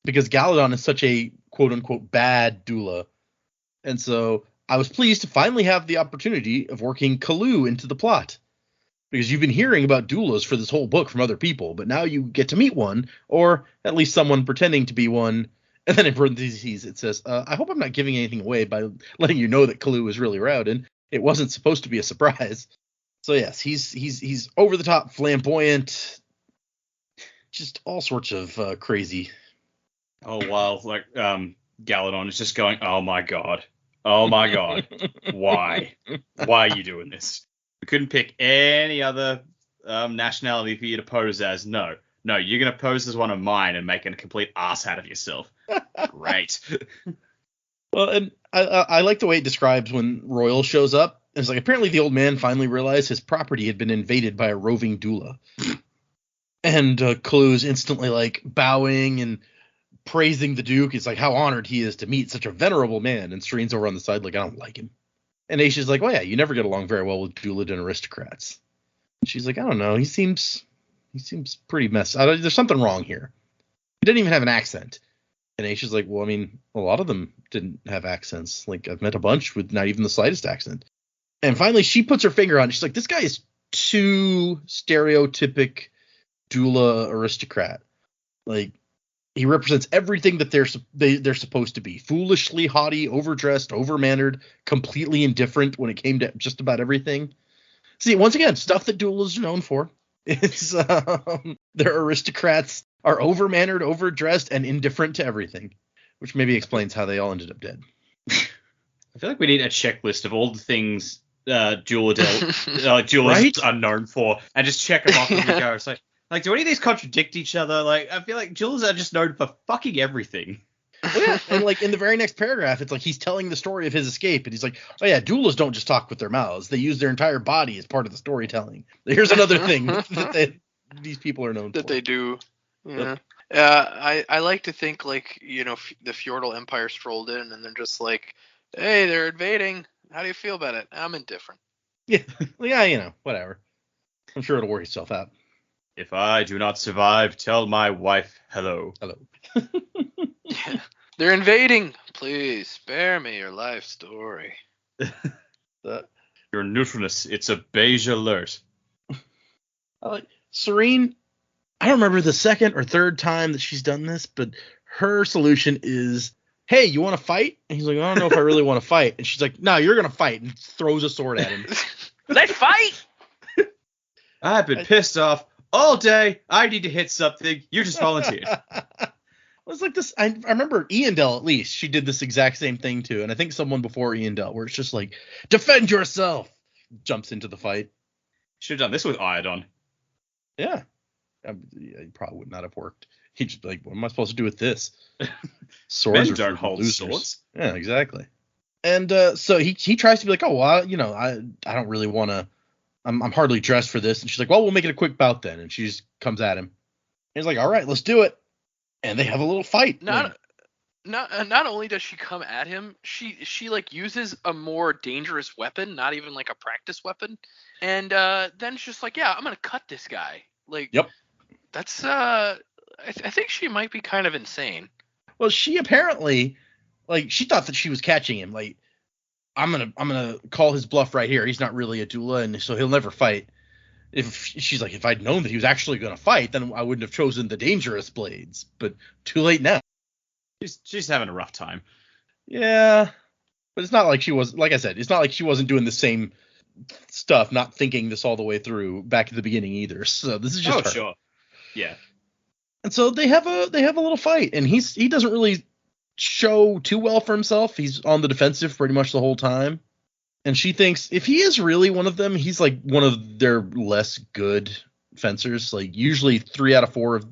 because Galadon is such a quote unquote bad doula. And so I was pleased to finally have the opportunity of working Kalu into the plot, because you've been hearing about doulas for this whole book from other people, but now you get to meet one, or at least someone pretending to be one. And then in parentheses it says, I hope I'm not giving anything away by letting you know that Kalu is really Raoden. It wasn't supposed to be a surprise. So yes, he's over the top, flamboyant, just all sorts of crazy. Oh wow, like Galadon is just going, oh my god, why are you doing this? We couldn't pick any other nationality for you to pose as. No, you're gonna pose as one of mine and make a complete ass out of yourself. Great. Well, and I like the way it describes when Royal shows up. It's like, apparently the old man finally realized his property had been invaded by a roving doula. And Kalu's instantly like bowing and praising the Duke. It's like how honored he is to meet such a venerable man. And Serene's over on the side like, I don't like him. And Aisha's like, well, yeah, you never get along very well with Duladin aristocrats. And she's like, I don't know. He seems pretty messed up. There's something wrong here. He didn't even have an accent. And Aisha's like, well, I mean, a lot of them didn't have accents. Like, I've met a bunch with not even the slightest accent. And finally, she puts her finger on it. She's like, this guy is too stereotypic doula aristocrat. Like, he represents everything that they're supposed to be. Foolishly haughty, overdressed, overmannered, completely indifferent when it came to just about everything. See, once again, stuff that doulas are known for. It's their aristocrats are overmannered, overdressed, and indifferent to everything, which maybe explains how they all ended up dead. I feel like we need a checklist of all the things doulas Right? are known for, and just check them off as we go. It's like, do any of these contradict each other? Like, I feel like doulas are just known for fucking everything. Well, yeah, and like in the very next paragraph, it's like he's telling the story of his escape, and he's like, oh yeah, doulas don't just talk with their mouths; they use their entire body as part of the storytelling. Here's another thing that these people are known for. That they do. Yeah. Yep. I like to think like, the feudal empire strolled in and they're just like, hey, they're invading. How do you feel about it? I'm indifferent. Yeah, whatever. I'm sure it'll work itself out. If I do not survive, tell my wife hello. Hello. Yeah. They're invading. Please spare me your life story. Your neutralness, it's a beige alert. Serene, I don't remember the second or third time that she's done this, but her solution is, hey, you want to fight? And he's like, I don't know if I really want to fight. And she's like, no, you're going to fight, and throws a sword at him. Let's fight! I've been pissed off all day. I need to hit something. You just volunteered. It was like this. I remember Eondel, at least. She did this exact same thing, too. And I think someone before Eondel, where it's just like, defend yourself. Jumps into the fight. Should have done this with Iodon. Yeah. It probably would not have worked. He'd just be like, what am I supposed to do with this? Swords Men don't hold losers. swords. Yeah, exactly. And so he tries to be like, oh, well, I don't really want to. I'm hardly dressed for this. And she's like, well, we'll make it a quick bout then. And she just comes at him. And he's like, all right, let's do it. And they have a little fight. Not only does she come at him, she like uses a more dangerous weapon, not even like a practice weapon. And then she's just like, yeah, I'm gonna cut this guy. Like, Yep. That's I think she might be kind of insane. Well, she apparently, like, she thought that she was catching him. Like, I'm gonna call his bluff right here. He's not really a doula, and so he'll never fight. She's like, if I'd known that he was actually gonna fight, then I wouldn't have chosen the dangerous blades. But too late now. She's having a rough time. Yeah, but it's not like she was. Like I said, it's not like she wasn't doing the same stuff, not thinking this all the way through back at the beginning either. So this is just her. Sure. Yeah. And so they have a little fight, and he doesn't really show too well for himself. He's on the defensive pretty much the whole time. And she thinks if he is really one of them, he's like one of their less good fencers. Like, usually 3 out of 4 of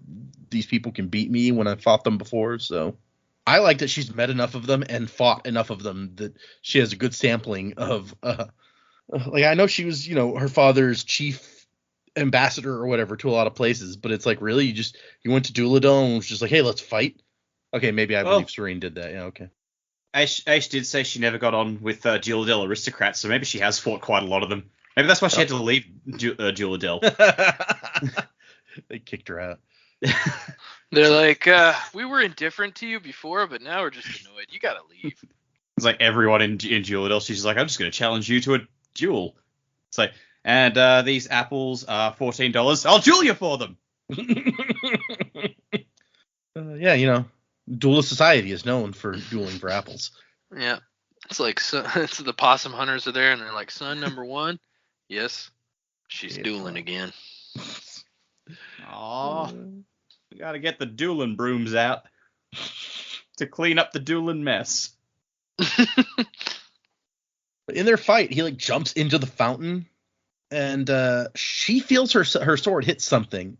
these people can beat me when I fought them before. So I like that she's met enough of them and fought enough of them that she has a good sampling of like, I know she was, her father's chief ambassador or whatever to a lot of places, but it's like, really, you went to Duladel and was just like, hey, let's fight. Okay, maybe I believe Serene did that. Yeah, okay. Aish did say she never got on with Duladel aristocrats, so maybe she has fought quite a lot of them. Maybe that's why she had to leave Duladel. They kicked her out. They're like, we were indifferent to you before, but now we're just annoyed. You gotta leave. It's like everyone in Duladel. She's like, I'm just going to challenge you to a duel. It's like, and these apples are $14. I'll duel you for them. Yeah, duelist society is known for dueling for apples. Yeah. It's like, it's the possum hunters are there, and they're like, son number 1, yes, she's dueling again. Aw, we got to get the dueling brooms out to clean up the dueling mess. In their fight, he like jumps into the fountain, and she feels her sword hit something,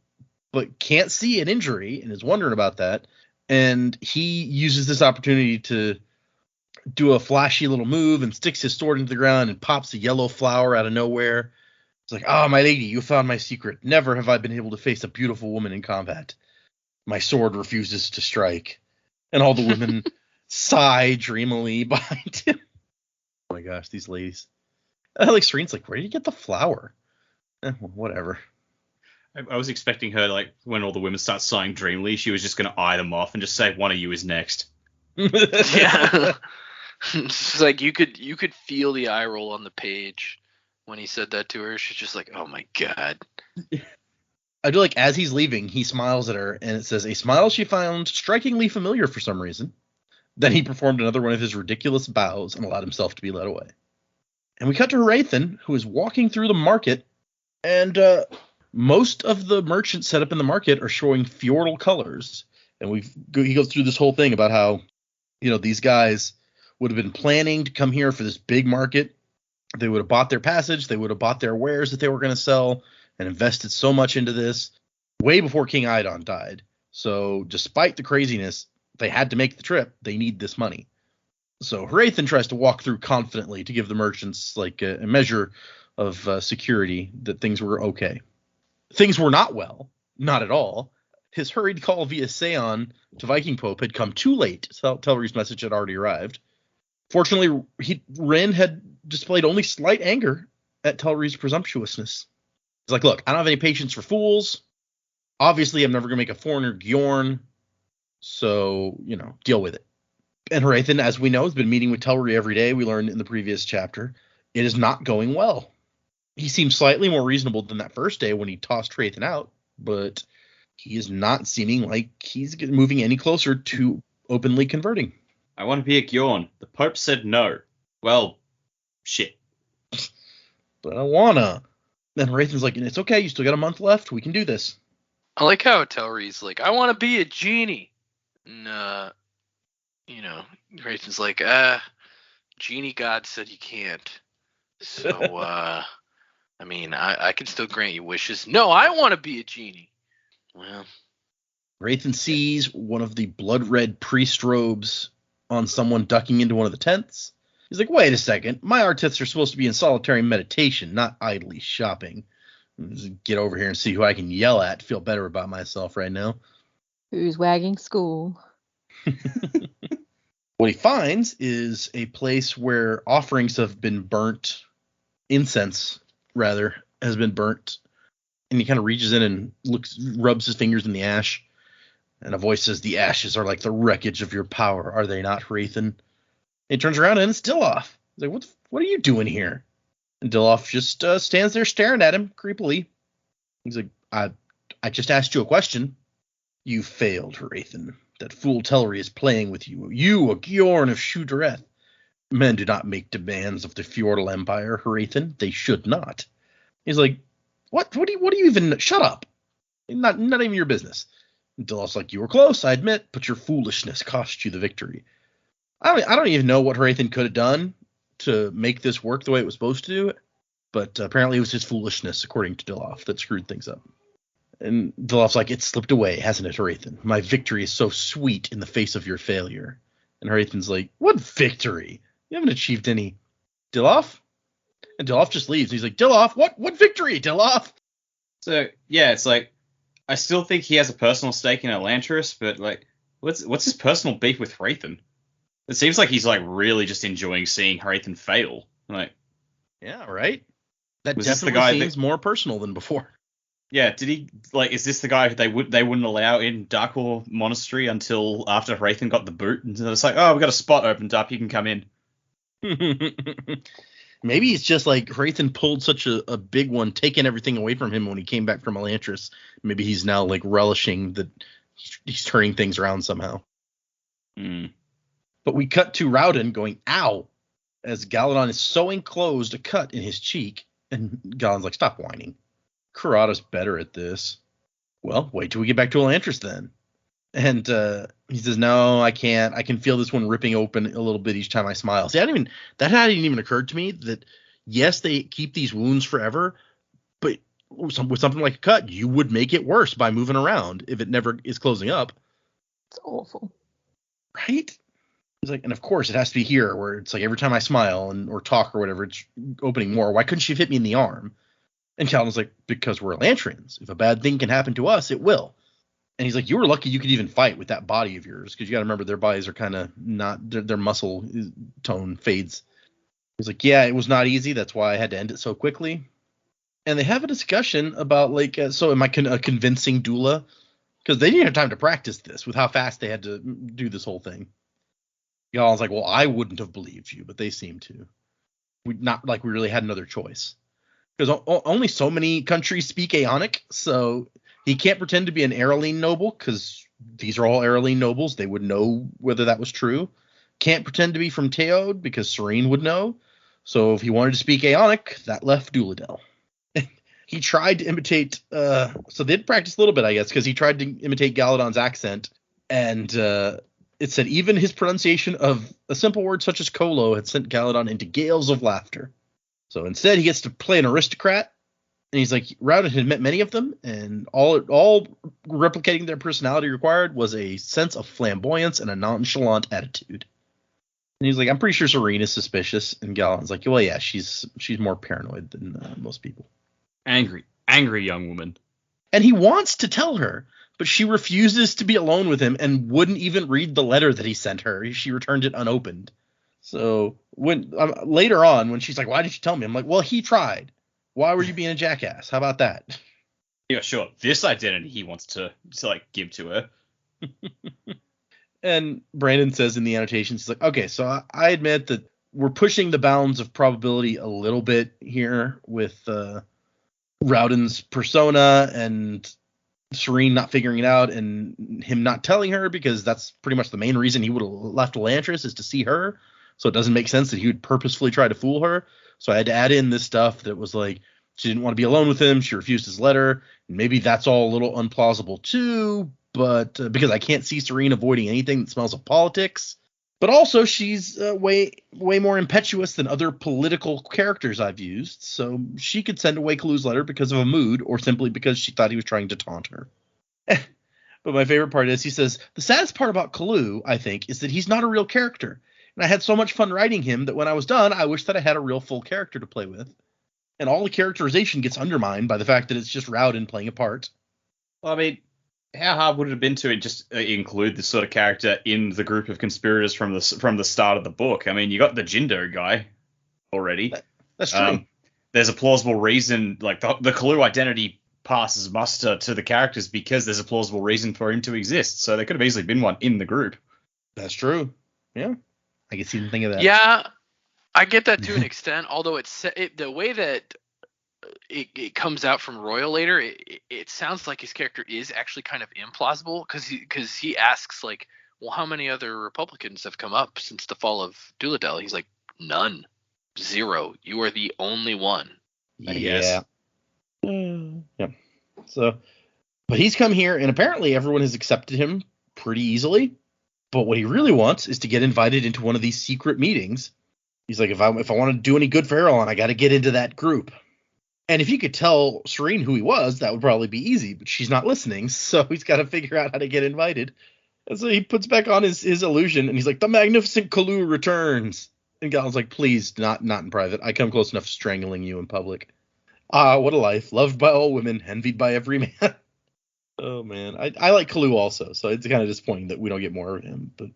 but can't see an injury, and is wondering about that. And he uses this opportunity to do a flashy little move and sticks his sword into the ground and pops a yellow flower out of nowhere. It's like, oh, my lady, you found my secret. Never have I been able to face a beautiful woman in combat. My sword refuses to strike. And all the women sigh dreamily behind him. Oh my gosh, these ladies. Like Serene's like, where did you get the flower? Well, whatever. I was expecting her, like, when all the women start sighing dreamily, she was just going to eye them off and just say, one of you is next. Yeah. It's like you could feel the eye roll on the page when he said that to her. She's just like, oh my God. I do like, as he's leaving, he smiles at her, and it says, a smile she found strikingly familiar for some reason. Then he performed another one of his ridiculous bows and allowed himself to be led away. And we cut to Raoden, who is walking through the market, and most of the merchants set up in the market are showing fjordal colors. And he goes through this whole thing about how, these guys would have been planning to come here for this big market. They would have bought their passage. They would have bought their wares that they were going to sell and invested so much into this way before King Idon died. So despite the craziness, they had to make the trip. They need this money. So Raoden tries to walk through confidently to give the merchants like a measure of security that things were okay. Things were not well, not at all. His hurried call via Seon to Viking Pope had come too late. Telri's message had already arrived. Fortunately, Rin had displayed only slight anger at Telri's presumptuousness. He's like, look, I don't have any patience for fools. Obviously, I'm never going to make a foreigner Gjorn. So, deal with it. And Raoden, as we know, has been meeting with Telri every day. We learned in the previous chapter. It is not going well. He seems slightly more reasonable than that first day when he tossed Raoden out, but he is not seeming like he's moving any closer to openly converting. I want to be a Gjorn. The Pope said no. Well, shit. But I wanna. Then Raoden's like, it's okay, you still got a month left. We can do this. I like how Telri's like, I want to be a genie. And, Raoden's like, genie god said you can't. So, I can still grant you wishes. No, I want to be a genie. Well. Raoden sees one of the blood-red priest robes on someone ducking into one of the tents. He's like, wait a second. My artists are supposed to be in solitary meditation, not idly shopping. Just get over here and see who I can yell at to feel better about myself right now. Who's wagging school? What he finds is a place where offerings have been burnt. Incense, rather, has been burnt. And he kind of reaches in and rubs his fingers in the ash. And a voice says, the ashes are like the wreckage of your power, are they not, Raoden? He turns around and it's Dilloff. He's like, what are you doing here? And Dilloff just stands there staring at him creepily. He's like, I just asked you a question. You failed, Raoden. That fool Telri is playing with you. You, a Gjorn of Shu-Dereth. Men do not make demands of the Fjordal Empire, Raoden. They should not. He's like, what do you even... Shut up. Not even your business. Dilloff's like, you were close, I admit, but your foolishness cost you the victory. I don't even know what Raoden could have done to make this work the way it was supposed to do, but apparently it was his foolishness, according to Dilloff, that screwed things up. And Dilloff's like, it's slipped away, hasn't it, Raoden? My victory is so sweet in the face of your failure. And Raoden's like, what victory? You haven't achieved any. Dilloff? And Dilloff just leaves. He's like, Dilloff, what victory, Dilloff? So, yeah, it's like, I still think he has a personal stake in Elantris, but, like, what's his personal beef with Raoden? It seems like he's, like, really just enjoying seeing Raoden fail. Like, yeah, right? That was definitely this the guy seems more personal than before. Yeah, did he, like, is this the guy who they wouldn't allow in Darkor Monastery until after Raoden got the boot? And it's like, oh, we've got a spot opened up, you can come in. Maybe it's just like Raoden pulled such a big one, taking everything away from him when he came back from Elantris. Maybe he's now, like, relishing that he's turning things around somehow. But we cut to Raoden going, ow, as Galadon is sewing closed a cut in his cheek. And Galadon's like, stop whining. Kurata's better at this. Well, wait till we get back to Elantris then. And he says, no, I can't. I can feel this one ripping open a little bit each time I smile. See, that hadn't even occurred to me that, yes, they keep these wounds forever, but with something like a cut, you would make it worse by moving around if it never is closing up. It's awful. Right? He's like, and of course it has to be here where it's like every time I smile or talk or whatever, it's opening more. Why couldn't she have hit me in the arm? And Kaladin's like, because we're Elantrians. If a bad thing can happen to us, it will. And he's like, you were lucky you could even fight with that body of yours, because you got to remember their bodies are kind of not, their muscle tone fades. He's like, yeah, it was not easy. That's why I had to end it so quickly. And they have a discussion about, like, so am I a convincing doula? Because they didn't have time to practice this with how fast they had to do this whole thing. Y'all's like, well, I wouldn't have believed you, but they seem to. We really had another choice. Because only so many countries speak Aonic, so he can't pretend to be an Aeroline noble, because these are all Aeroline nobles. They would know whether that was true. Can't pretend to be from Teod, because Serene would know. So if he wanted to speak Aonic, that left Duladel. He tried to imitate, so they did practice a little bit, I guess, because he tried to imitate Galadon's accent, and it said even his pronunciation of a simple word such as Kolo had sent Galadon into gales of laughter. So instead, he gets to play an aristocrat, and he's like, Raoden had met many of them, and all replicating their personality required was a sense of flamboyance and a nonchalant attitude. And he's like, I'm pretty sure Serene is suspicious, and Galadon's like, well, yeah, she's more paranoid than most people. Angry young woman. And he wants to tell her, but she refuses to be alone with him and wouldn't even read the letter that he sent her. She returned it unopened. So when later on, when she's like, why didn't you tell me? I'm like, well, he tried. Why were you being a jackass? How about that? Yeah, sure. This identity he wants to like give to her. And Brandon says in the annotations, he's like, okay, so I admit that we're pushing the bounds of probability a little bit here with Raoden's persona and Serene not figuring it out and him not telling her, because that's pretty much the main reason he would have left Elantris, is to see her. So it doesn't make sense that he would purposefully try to fool her. So I had to add in this stuff that was like, she didn't want to be alone with him. She refused his letter. Maybe that's all a little unplausible too, but because I can't see Serene avoiding anything that smells of politics. But also she's way more impetuous than other political characters I've used. So she could send away Kalu's letter because of a mood, or simply because she thought he was trying to taunt her. But my favorite part is he says, the saddest part about Kalu, I think, is that he's not a real character. And I had so much fun writing him that when I was done, I wish that I had a real full character to play with. And all the characterization gets undermined by the fact that it's just Raoden playing a part. Well, I mean, how hard would it have been to just include this sort of character in the group of conspirators from the start of the book? I mean, you got the Jindo guy already. That's true. There's a plausible reason, like the Kalu identity passes muster to the characters because there's a plausible reason for him to exist. So there could have easily been one in the group. That's true. Yeah. I can see them think of that. Yeah, I get that to an extent. Although the way that it comes out from Royal later, it sounds like his character is actually kind of implausible, because he asks, like, well, how many other Republicans have come up since the fall of Duladel? He's like, none, 0. You are the only one. Yeah. Yeah. So, but he's come here, and apparently everyone has accepted him pretty easily. But what he really wants is to get invited into one of these secret meetings. He's like, if I want to do any good for Erlon, I got to get into that group. And if you could tell Serene who he was, that would probably be easy. But she's not listening, so he's got to figure out how to get invited. And so he puts back on his illusion, and he's like, the magnificent Kalu returns. And Galen's like, please, not in private. I come close enough to strangling you in public. Ah, what a life. Loved by all women, envied by every man. Oh, man. I like Kalu also, so it's kind of disappointing that we don't get more of him. But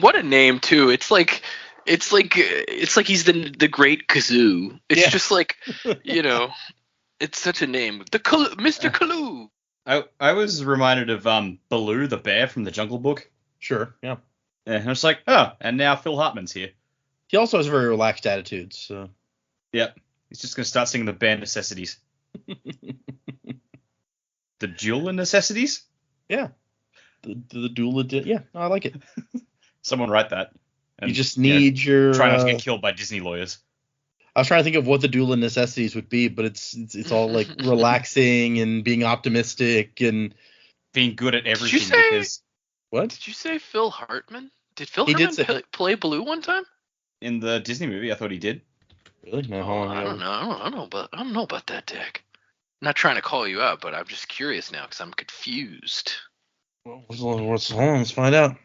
what a name, too. It's like he's the great Kazoo. It's just like, it's such a name. Mr. Kalu. I was reminded of Baloo the bear from the Jungle Book. Sure, yeah. Yeah, and it's like, oh, and now Phil Hartman's here. He also has a very relaxed attitude, so. Yep. He's just going to start singing the bare necessities. The Dueler necessities? Yeah. The Dueler, yeah, I like it. Someone write that. And, you just need your... Try not to get killed by Disney lawyers. I was trying to think of what the Dueler necessities would be, but it's all like relaxing and being optimistic and... Being good at everything. What? Did you say Phil Hartman? Did Phil Hartman play Baloo one time? In the Disney movie, I thought he did. Really? No, I don't know. I don't know about that, Dick. I'm not trying to call you out, but I'm just curious now because I'm confused. Well, let's find out.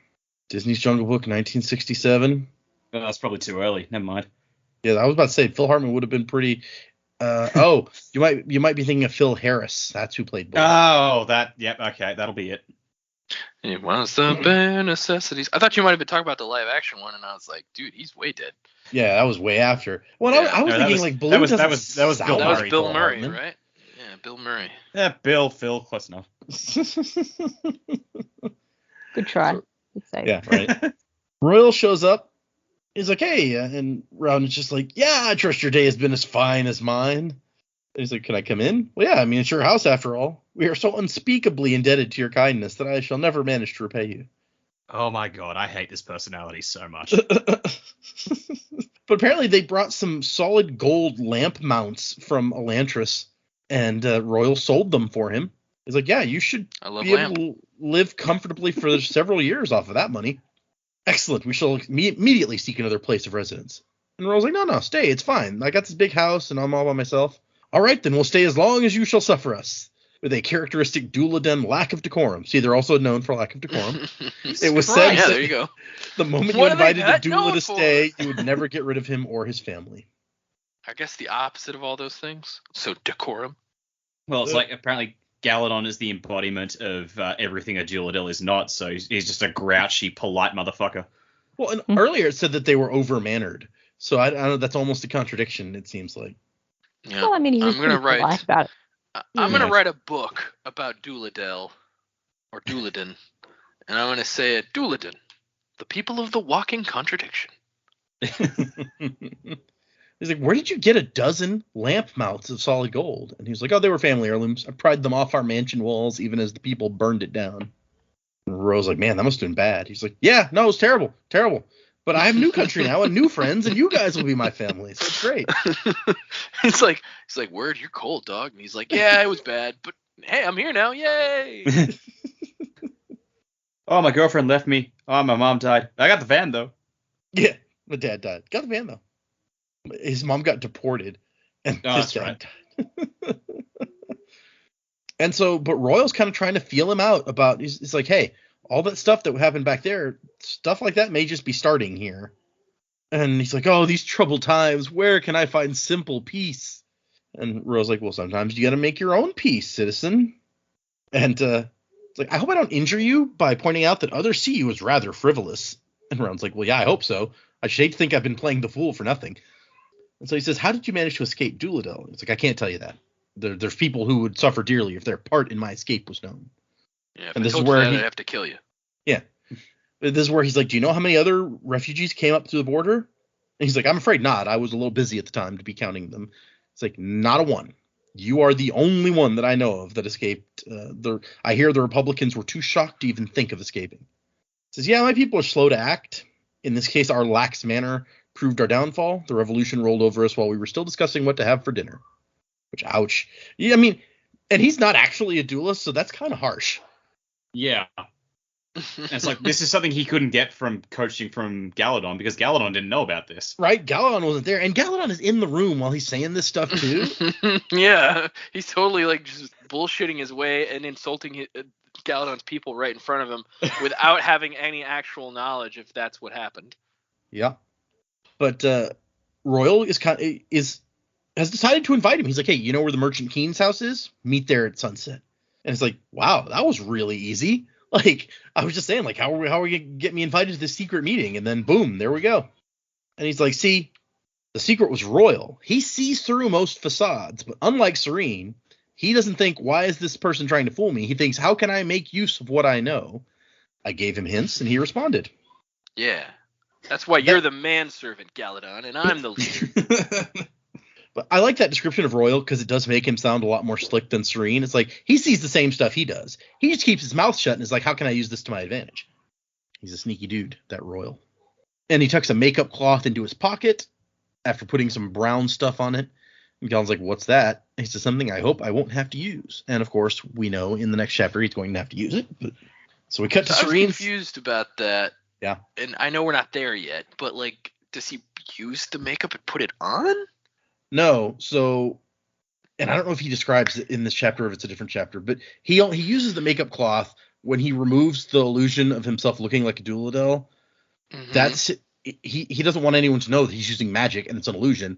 Disney's Jungle Book, 1967. Oh, that's probably too early. Never mind. Yeah, I was about to say Phil Hartman would have been pretty. You might be thinking of Phil Harris. That's who played Baloo. Oh, that. Yep. Okay, that'll be it. He wants the bare necessities. I thought you might have been talking about the live action one, and I was like, dude, he's way dead. Yeah, that was way after. Well, Yeah. I was No, that thinking was- like Blue that was- doesn't that was Bill sound That was like Bill Paul Murray, Hartman. right? Yeah, Bill Murray. Yeah, Phil, close enough. Good try. Good save. Yeah, right. Royal shows up. He's like, hey, and Raoden's just like, yeah, I trust your day has been as fine as mine. And he's like, can I come in? Well, yeah, I mean, it's your house after all. We are so unspeakably indebted to your kindness that I shall never manage to repay you. Oh my god, I hate this personality so much. But apparently they brought some solid gold lamp mounts from Elantris, and Royal sold them for him. He's like, yeah, you should I love be lamp. able to live comfortably for several years off of that money. Excellent. We shall immediately seek another place of residence. And Royal's like, no, stay. It's fine. I got this big house, and I'm all by myself. All right, then we'll stay as long as you shall suffer us. With a characteristic Duladin lack of decorum. See, they're also known for lack of decorum. It was said Yeah, that there you go. the moment you What are they invited not the Dula known to for? stay, you would never get rid of him or his family. I guess the opposite of all those things. So decorum. Well, it's like apparently Galadon is the embodiment of everything a Duladil is not, so he's just a grouchy, polite motherfucker. Well, and earlier it said that they were over-mannered. So I don't know, that's almost a contradiction, it seems like. Yeah. Well, I mean, he was I'm gonna pretty polite write. about it. I'm Yeah. gonna write a book about Duladel or Duladin, and I'm gonna say it, Duladin, the people of the walking contradiction. He's like, where did you get a dozen lamp mounts of solid gold? And he's like, oh, they were family heirlooms. I pried them off our mansion walls even as the people burned it down. And Roy's like, man, that must have been bad. He's like, yeah, no, it was terrible. But I have a new country now and new friends, and you guys will be my family. So it's great. It's like, word, you're cold, dog. And he's like, yeah, it was bad, but hey, I'm here now, yay! Oh, my girlfriend left me. Oh, my mom died. I got the van, though. Yeah, my dad died. Got the van, though. His mom got deported. And Oh, his that's dad died. And so, but Royal's kind of trying to feel him out about, he's like, hey, all that stuff that happened back there, stuff like that may just be starting here. And he's like, oh, these troubled times, where can I find simple peace? And Royal's like, well, sometimes you got to make your own peace, citizen. And it's like, I hope I don't injure you by pointing out that others see you as rather frivolous. And Rowan's like, well, yeah, I hope so. I should hate to think I've been playing the fool for nothing. And so he says, how did you manage to escape Duladel? It's like, I can't tell you that. There's people who would suffer dearly if their part in my escape was known. Yeah, if And I this is told you where that, he- I'd have to kill you. Yeah. This is where he's like, do you know how many other refugees came up to the border? And he's like, I'm afraid not. I was a little busy at the time to be counting them. It's like, not a one. You are the only one that I know of that escaped. I hear the Republicans were too shocked to even think of escaping. He says, yeah, my people are slow to act. In this case, our lax manner proved our downfall. The revolution rolled over us while we were still discussing what to have for dinner. Which, ouch. Yeah, I mean, and he's not actually a duelist, so that's kind of harsh. Yeah. And it's like, this is something he couldn't get from coaching from Galadon, because Galadon didn't know about this. Right? Galadon wasn't there. And Galadon is in the room while he's saying this stuff, too. Yeah, he's totally like just bullshitting his way and insulting Galadon's people right in front of him without having any actual knowledge if that's what happened. Yeah. But Royal has decided to invite him. He's like, hey, you know where the Merchant Keen's house is? Meet there at sunset. And it's like, wow, that was really easy. Like, I was just saying, like, how are we going to get me invited to this secret meeting? And then, boom, there we go. And he's like, see, the secret was Royal. He sees through most facades, but unlike Serene, he doesn't think, why is this person trying to fool me? He thinks, how can I make use of what I know? I gave him hints, and he responded. Yeah, that's why you're the manservant, Galadon, and I'm the leader. But I like that description of Royal because it does make him sound a lot more slick than Serene. It's like he sees the same stuff he does. He just keeps his mouth shut and is like, how can I use this to my advantage? He's a sneaky dude, that Royal. And he tucks a makeup cloth into his pocket after putting some brown stuff on it. And Galen's like, what's that? And he says, something I hope I won't have to use. And of course, we know in the next chapter he's going to have to use it. But... So we cut to I was Serene. confused about that. Yeah. And I know we're not there yet, but like, does he use the makeup and put it on? No, so, and I don't know if he describes it in this chapter or if it's a different chapter, but he uses the makeup cloth when he removes the illusion of himself looking like a Duladel. Mhm. That's he doesn't want anyone to know that he's using magic and it's an illusion.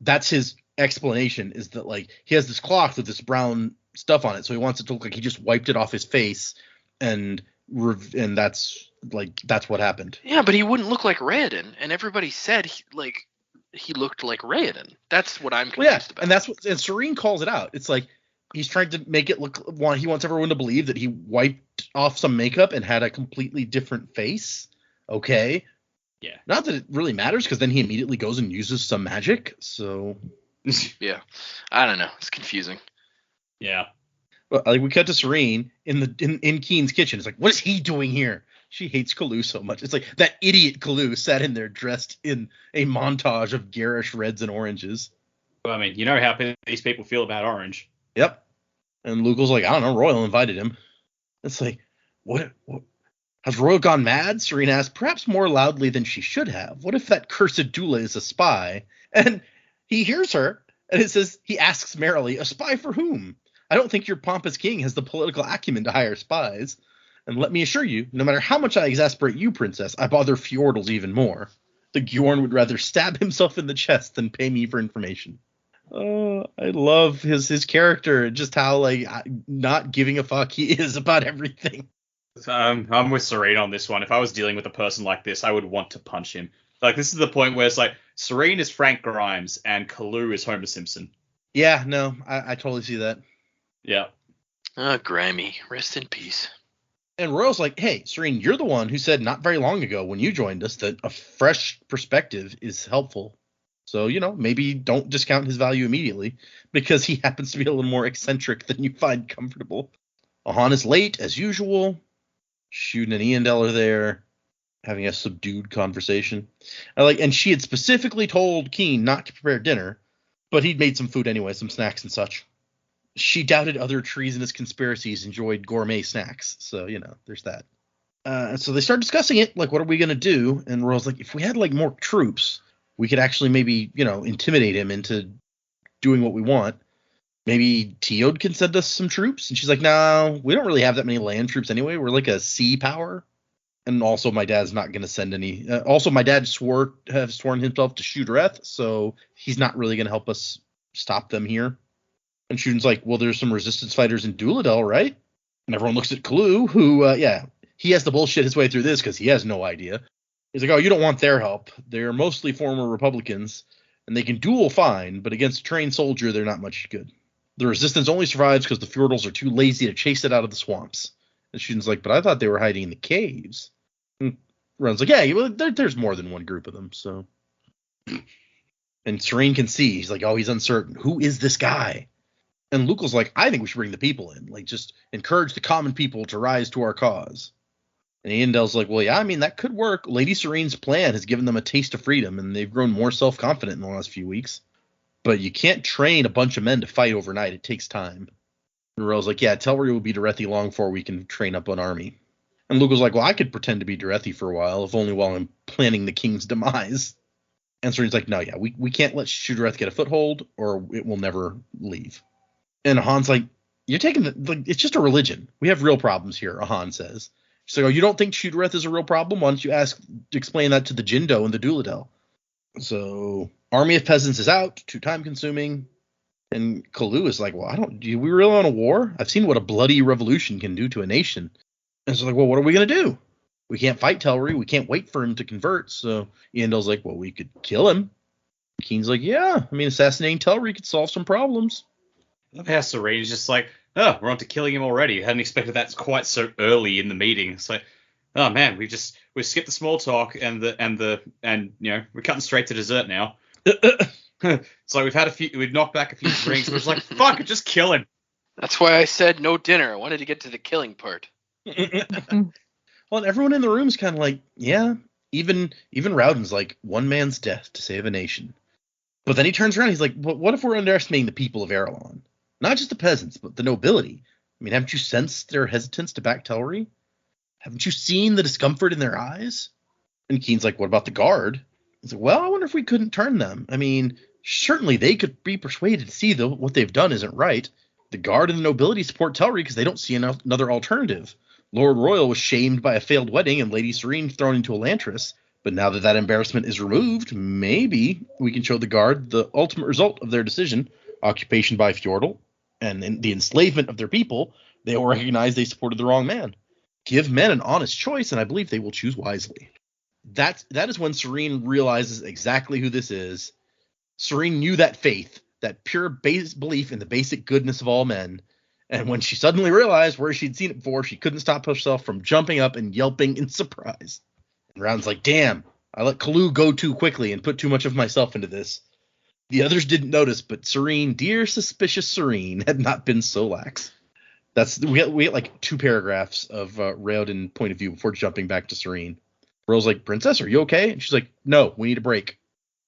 That's his explanation, is that like he has this cloth with this brown stuff on it, so he wants it to look like he just wiped it off his face and and that's what happened. Yeah, but he wouldn't look like Raoden, and everybody said he looked like Raoden. That's what I'm confused about. And that's what, and Serene calls it out. It's like he's trying to make it look. He wants everyone to believe that he wiped off some makeup and had a completely different face. Okay. Yeah. Not that it really matters, because then he immediately goes and uses some magic. So. Yeah. I don't know. It's confusing. Yeah. Well, we cut to Serene in Keen's kitchen. It's like, what is he doing here? She hates Kalu so much. It's like that idiot Kalu sat in there dressed in a montage of garish reds and oranges. Well, I mean, you know how these people feel about orange. Yep. And Lugal's like, I don't know. Royal invited him. It's like, what has Royal gone mad? Serene asked, perhaps more loudly than she should have. What if that cursed doula is a spy? And he hears her, and it says, he asks merrily, a spy for whom? I don't think your pompous king has the political acumen to hire spies. And let me assure you, no matter how much I exasperate you, princess, I bother Fjordles even more. The Gjorn would rather stab himself in the chest than pay me for information. Oh, I love his character, just how not giving a fuck he is about everything. I'm with Serene on this one. If I was dealing with a person like this, I would want to punch him. Like, this is the point where it's like Serene is Frank Grimes and Kalu is Homer Simpson. Yeah, no, I totally see that. Yeah. Grimy, rest in peace. And Royal's like, hey, Serene, you're the one who said not very long ago when you joined us that a fresh perspective is helpful. So, maybe don't discount his value immediately, because he happens to be a little more eccentric than you find comfortable. Ahan is late, as usual. Shuden and Eondel are there, having a subdued conversation. And she had specifically told Keen not to prepare dinner, but he'd made some food anyway, some snacks and such. She doubted other treasonous conspiracies enjoyed gourmet snacks. So, there's that. So they start discussing it. Like, what are we going to do? And Royal's like, if we had, more troops, we could actually maybe, intimidate him into doing what we want. Maybe Teod can send us some troops. And she's like, no, we don't really have that many land troops anyway. We're like a sea power. And also, my dad's not going to send any. Also, my dad has sworn himself to Shudrath, so he's not really going to help us stop them here. And Shuden's like, well, there's some resistance fighters in Duladel, right? And everyone looks at Kalu, who, he has to bullshit his way through this because he has no idea. He's like, oh, you don't want their help. They're mostly former Republicans, and they can duel fine, but against a trained soldier, they're not much good. The resistance only survives because the Fjordles are too lazy to chase it out of the swamps. And Shuden's like, but I thought they were hiding in the caves. And Ron's like, yeah, well, there's more than one group of them, so. And Serene can see. He's like, oh, he's uncertain. Who is this guy? And Lugal's like, I think we should bring the people in. Just encourage the common people to rise to our cause. And Eondel's like, well, yeah, I mean, that could work. Lady Serene's plan has given them a taste of freedom, and they've grown more self-confident in the last few weeks. But you can't train a bunch of men to fight overnight. It takes time. And Royal's like, yeah, Telri will be Derethi long before we can train up an army. And Lugal's like, well, I could pretend to be Derethi for a while, if only while I'm planning the king's demise. And Serene's like, no, yeah, we can't let Shudrath get a foothold, or it will never leave. And Ahan's like, you're taking it's just a religion. We have real problems here, Ahan says. She's like, oh, you don't think Shudrath is a real problem? Why don't you explain that to the Jindo and the Duladel? So, army of peasants is out, too time consuming. And Kalu is like, well, do we really want a war? I've seen what a bloody revolution can do to a nation. And so like, well, what are we going to do? We can't fight Telri. We can't wait for him to convert. So Eondel's like, well, we could kill him. Keen's like, yeah, I mean, assassinating Telri could solve some problems. I love how Serene's just like, oh, we're on to killing him already. I hadn't expected that quite so early in the meeting. It's like, oh man, we've skipped the small talk and we're cutting straight to dessert now. It's like we've knocked back a few drinks. We're just like, fuck it, just kill him. That's why I said no dinner. I wanted to get to the killing part. Well, and everyone in the room is kind of like, yeah, even Raoden's like, one man's death to save a nation. But then he turns around, he's like, but what if we're underestimating the people of Erelon? Not just the peasants, but the nobility. I mean, haven't you sensed their hesitance to back Telri? Haven't you seen the discomfort in their eyes? And Keen's like, what about the guard? He's like, well, I wonder if we couldn't turn them. I mean, certainly they could be persuaded to see what they've done isn't right. The guard and the nobility support Telri because they don't see another alternative. Lord Royal was shamed by a failed wedding and Lady Serene thrown into Elantris. But now that embarrassment is removed, maybe we can show the guard the ultimate result of their decision, occupation by Fjordle, and in the enslavement of their people. They will recognize they supported the wrong man. Give men an honest choice, and I believe they will choose wisely. That is when Serene realizes exactly who this is. Serene knew that faith, that pure belief in the basic goodness of all men. And when she suddenly realized where she'd seen it before, she couldn't stop herself from jumping up and yelping in surprise. And Raoden's like, damn, I let Kalu go too quickly and put too much of myself into this. The others didn't notice, but Serene, dear suspicious Serene, had not been so lax. We get like 2 paragraphs of Raoden point of view before jumping back to Serene. Royal's like, Princess, are you okay? And she's like, no, we need a break.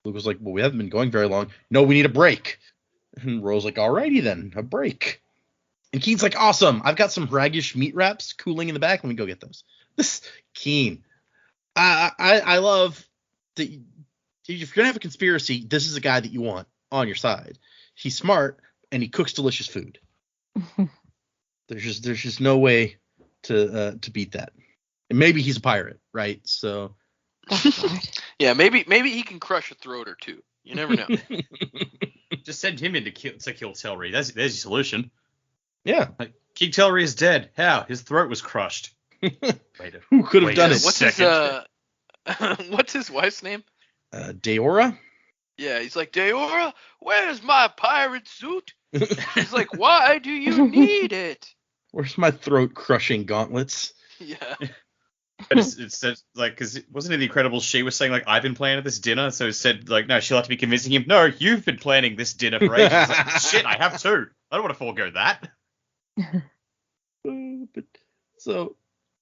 Luke was like, well, we haven't been going very long. No, we need a break. And Royal's like, alrighty then, a break. And Keen's like, awesome, I've got some braggish meat wraps cooling in the back. Let me go get those. This Keen. I love that. If you're going to have a conspiracy, this is a guy that you want on your side. He's smart, and he cooks delicious food. There's just no way to beat that. And maybe he's a pirate, right? So yeah, maybe he can crush a throat or two. You never know. Just send him in to kill Telri. There's your solution. Yeah. Like, King Telri is dead. How? His throat was crushed. Who could have done it? What's his wife's name? Deora? Yeah, he's like, Deora, where's my pirate suit? He's like, why do you need it? Where's my throat-crushing gauntlets? Yeah. But it said, like, because wasn't it incredible? She was saying, like, I've been planning this dinner. So it said, like, no, she'll have to be convincing him. No, you've been planning this dinner for ages. Like, shit, I have too. I don't want to forego that. So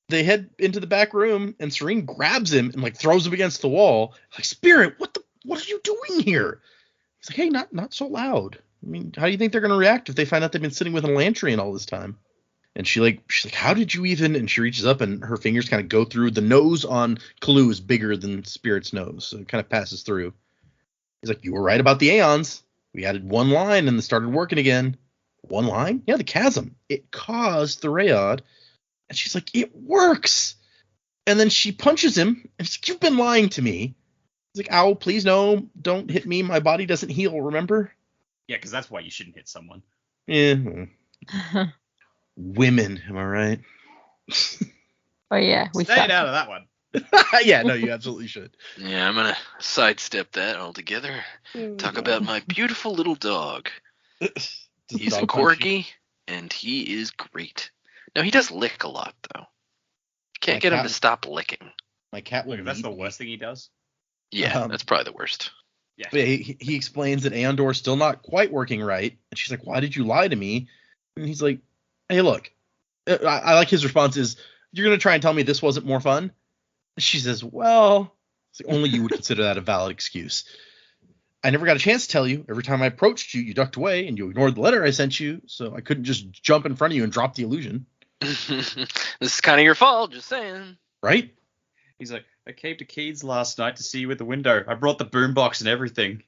they head into the back room, and Serene grabs him and, like, throws him against the wall. Like, Spirit, what are you doing here? He's like, hey, not so loud. I mean, how do you think they're going to react if they find out they've been sitting with an Elantrian all this time? And she's like, how did you even? And she reaches up, and her fingers kind of go through. The nose on Kalu is bigger than Spirit's nose, so it kind of passes through. He's like, you were right about the Aeons. We added one line, and it started working again. One line? Yeah, the chasm. It caused the Raod. And she's like, it works. And then she punches him, and she's like, you've been lying to me. He's like, ow, please no, don't hit me. My body doesn't heal, remember? Yeah, because that's why you shouldn't hit someone. Yeah. Women, am I right? Oh, yeah. Stayed out of that one. Yeah, no, you absolutely should. Yeah, I'm going to sidestep that altogether. Talk about my beautiful little dog. He's a corgi, and he is great. No, he does lick a lot, though. Can't get him to stop licking. My cat will. That's the worst thing he does. Yeah, that's probably the worst. Yeah. But he explains that AonDor is still not quite working right, and she's like, why did you lie to me? And he's like, hey, look, I like his response is, you're going to try and tell me this wasn't more fun? She says, well, only you would consider that a valid excuse. I never got a chance to tell you. Every time I approached you, you ducked away, and you ignored the letter I sent you, so I couldn't just jump in front of you and drop the illusion. This is kind of your fault, just saying. Right? He's like, I came to Keys last night to see you at the window. I brought the boombox and everything.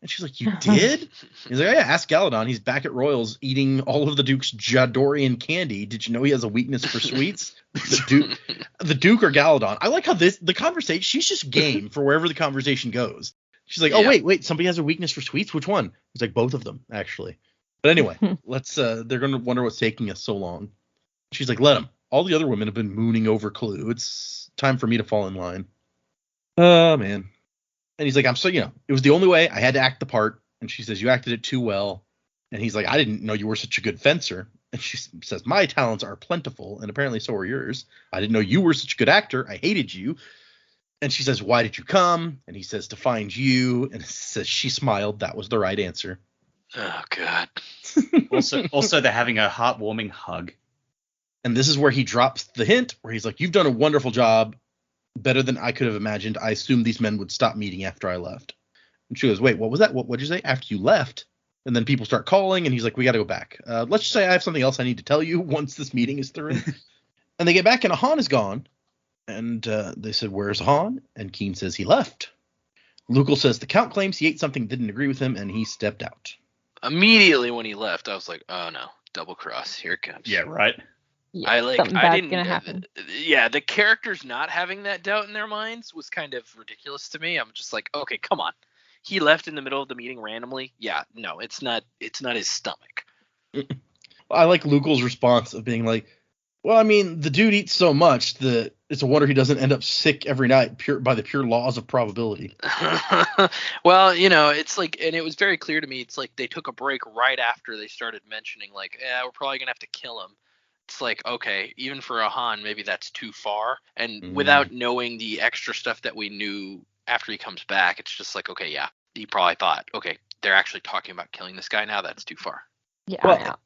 And she's like, you did? He's like, oh, yeah, ask Galadon. He's back at Royals eating all of the Duke's Jadorian candy. Did you know he has a weakness for sweets? The Duke or Galadon. I like how the conversation, she's just game for wherever the conversation goes. She's like, oh, wait, somebody has a weakness for sweets? Which one? He's like, both of them, actually. But anyway, they're going to wonder what's taking us so long. She's like, let them. All the other women have been mooning over Kalu. It's time for me to fall in line. Oh, man. And he's like, it was the only way. I had to act the part. And she says, you acted it too well. And he's like, I didn't know you were such a good fencer. And she says, my talents are plentiful, and apparently so are yours. I didn't know you were such a good actor. I hated you. And she says, why did you come? And he says, to find you. And it says, she smiled. That was the right answer. Oh, God. Also, they're having a heartwarming hug. And this is where he drops the hint, where he's like, you've done a wonderful job. Better than I could have imagined. I assumed these men would stop meeting after I left. And she goes, wait, what was that? What'd you say? After you left? And then people start calling, and he's like, we got to go back. Let's just say I have something else I need to tell you once this meeting is through. And they get back, and Ahan is gone. And they said, where's Ahan? And Keen says he left. Lukel says the Count claims he ate something, didn't agree with him, and he stepped out. Immediately when he left, I was like, oh, no, double cross. Here it comes. Yeah, right. Yeah, something bad's gonna happen. Yeah, the characters not having that doubt in their minds was kind of ridiculous to me. I'm just like, okay, come on. He left in the middle of the meeting randomly. Yeah, no, it's not his stomach. I like Lukel's response of being like, Well, I mean, the dude eats so much that it's a wonder he doesn't end up sick every night by the pure laws of probability. Well, it's like, and it was very clear to me, it's like they took a break right after they started mentioning, like, yeah, we're probably gonna have to kill him. It's like, okay, even for a Han, maybe that's too far. And without knowing the extra stuff that we knew after he comes back, it's just like, okay, yeah, he probably thought, okay, they're actually talking about killing this guy now. That's too far. Yeah, Well, I'm out.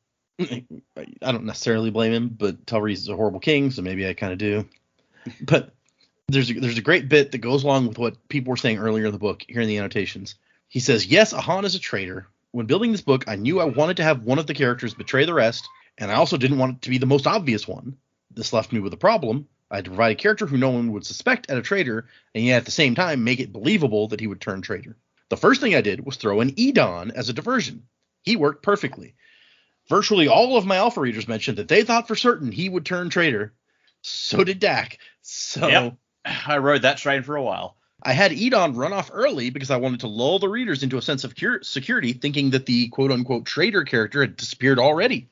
I don't necessarily blame him, but Telreese is a horrible king, so maybe I kind of do. But there's a great bit that goes along with what people were saying earlier in the book, here in the annotations. He says, yes, Han is a traitor. When building this book, I knew I wanted to have one of the characters betray the rest, and I also didn't want it to be the most obvious one. This left me with a problem. I had to provide a character who no one would suspect as a traitor, and yet at the same time make it believable that he would turn traitor. The first thing I did was throw in Edon as a diversion. He worked perfectly. Virtually all of my alpha readers mentioned that they thought for certain he would turn traitor. So did Dak. So Yep. I rode that train for a while. I had Edon run off early because I wanted to lull the readers into a sense of security, thinking that the quote-unquote traitor character had disappeared already.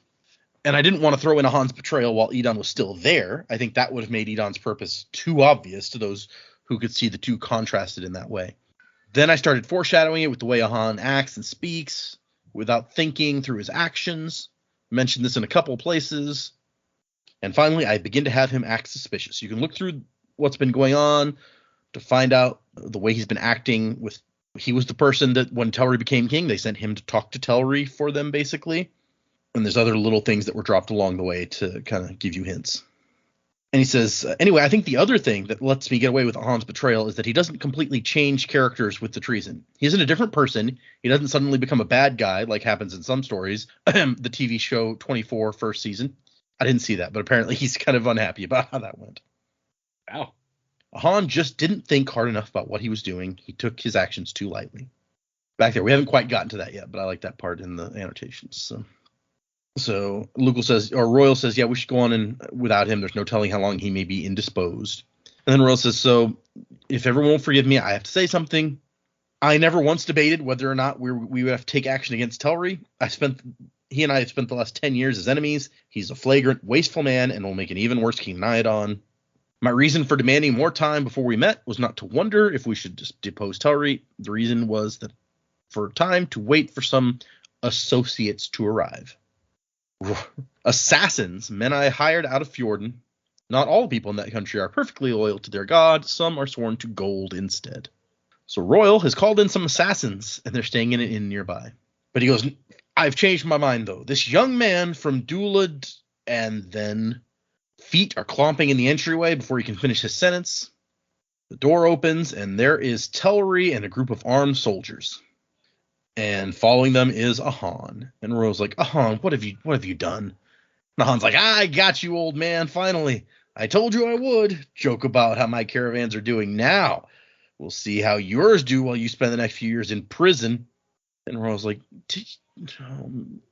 And I didn't want to throw in a Han's betrayal while Edon was still there. I think that would have made Edon's purpose too obvious to those who could see the two contrasted in that way. Then I started foreshadowing it with the way Han acts and speaks, without thinking through his actions. Mentioned this in a couple places. And finally, I begin to have him act suspicious. You can look through what's been going on to find out the way he's been acting. He was the person that when Telri became king, they sent him to talk to Telri for them, basically. And there's other little things that were dropped along the way to kind of give you hints. And he says, anyway, I think the other thing that lets me get away with Han's betrayal is that he doesn't completely change characters with the treason. He isn't a different person. He doesn't suddenly become a bad guy like happens in some stories. The TV show 24 first season. I didn't see that, but apparently he's kind of unhappy about how that went. Wow. Han just didn't think hard enough about what he was doing. He took his actions too lightly. Back there, we haven't quite gotten to that yet, but I like that part in the annotations. So Royal says, yeah, we should go on and without him. There's no telling how long he may be indisposed. And then Royal says, so if everyone will forgive me, I have to say something. I never once debated whether or not we would have to take action against Telri. He and I have spent the last 10 years as enemies. He's a flagrant, wasteful man and will make an even worse king than Iadon. My reason for demanding more time before we met was not to wonder if we should just depose Telri. The reason was that for time to wait for some associates to arrive. Assassins, men I hired out of Fjorden. Not all people in that country are perfectly loyal to their god. Some are sworn to gold instead. So Royal has called in some assassins, and they're staying in an inn nearby. But he goes, I've changed my mind, though. This young man from Dulad, and then feet are clomping in the entryway before he can finish his sentence. The door opens, and there is Telri and a group of armed soldiers. And following them is Ahan. And Royal's like, Ahan, what have you done? And Ahan's like, I got you, old man, finally. I told you I would. Joke about how my caravans are doing now. We'll see how yours do while you spend the next few years in prison. And Royal's like,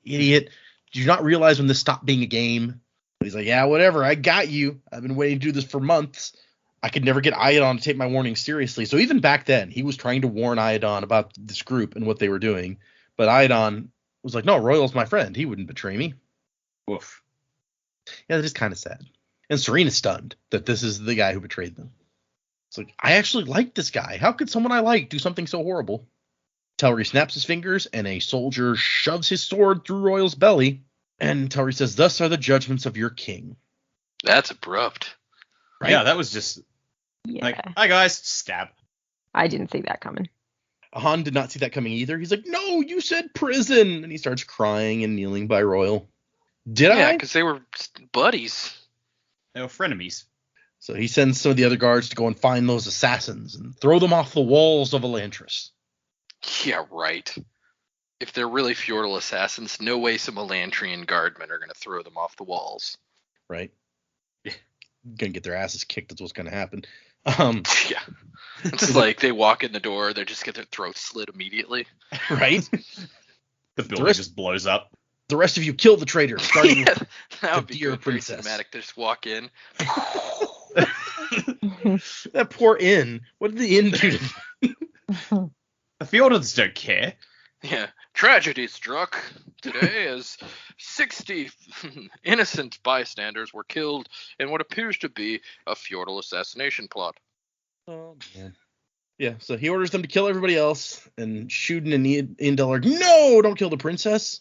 idiot. Did you not realize when this stopped being a game? He's like, yeah, whatever. I got you. I've been waiting to do this for months. I could never get Iadon to take my warning seriously. So even back then, he was trying to warn Iadon about this group and what they were doing. But Iadon was like, no, Royal's my friend. He wouldn't betray me. Woof. Yeah, that is kind of sad. And Serena's stunned that this is the guy who betrayed them. It's like, I actually like this guy. How could someone I like do something so horrible? Telri snaps his fingers, and a soldier shoves his sword through Royal's belly. And Telri says, thus are the judgments of your king. That's abrupt. Right? Yeah, that was just like, hi guys, stab. I didn't see that coming. Han did not see that coming either. He's like, no, you said prison. And he starts crying and kneeling by Royal. Did I? Yeah, because they were buddies. They were frenemies. So he sends some of the other guards to go and find those assassins and throw them off the walls of Elantris. Yeah, right. If they're really Fjordal assassins, no way some Elantrian guardmen are going to throw them off the walls. Right? Gonna get their asses kicked. That's what's gonna happen. Yeah. It's like they walk in the door, they just get their throats slit immediately. Right? The building just blows up. The rest of you kill the traitor, starting Yeah, with that would the be dear good, very princess. cinematic. They just walk in. That poor inn. What did the inn do to them? The Fjordans don't care. Yeah. Tragedy struck today as 60 innocent bystanders were killed in what appears to be a feudal assassination plot. Oh, man. Yeah, so he orders them to kill everybody else, and Shuden and Indel are, no, don't kill the princess.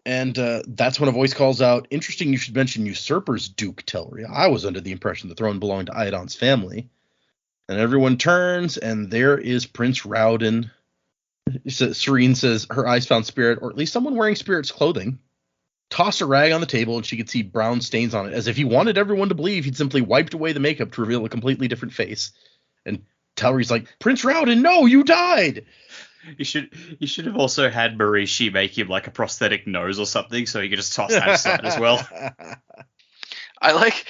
And that's when a voice calls out, interesting you should mention usurpers, Duke Telria. I was under the impression the throne belonged to Iadon's family. And everyone turns, and there is Prince Raoden. Serene says her eyes found Spirit, or at least someone wearing Spirit's clothing. Toss a rag on the table, and she could see brown stains on it, as if he wanted everyone to believe he'd simply wiped away the makeup to reveal a completely different face. And Telri's like, Prince Raoden, no, you died! You should have also had Marishi make him like a prosthetic nose or something, so he could just toss that aside as well. I like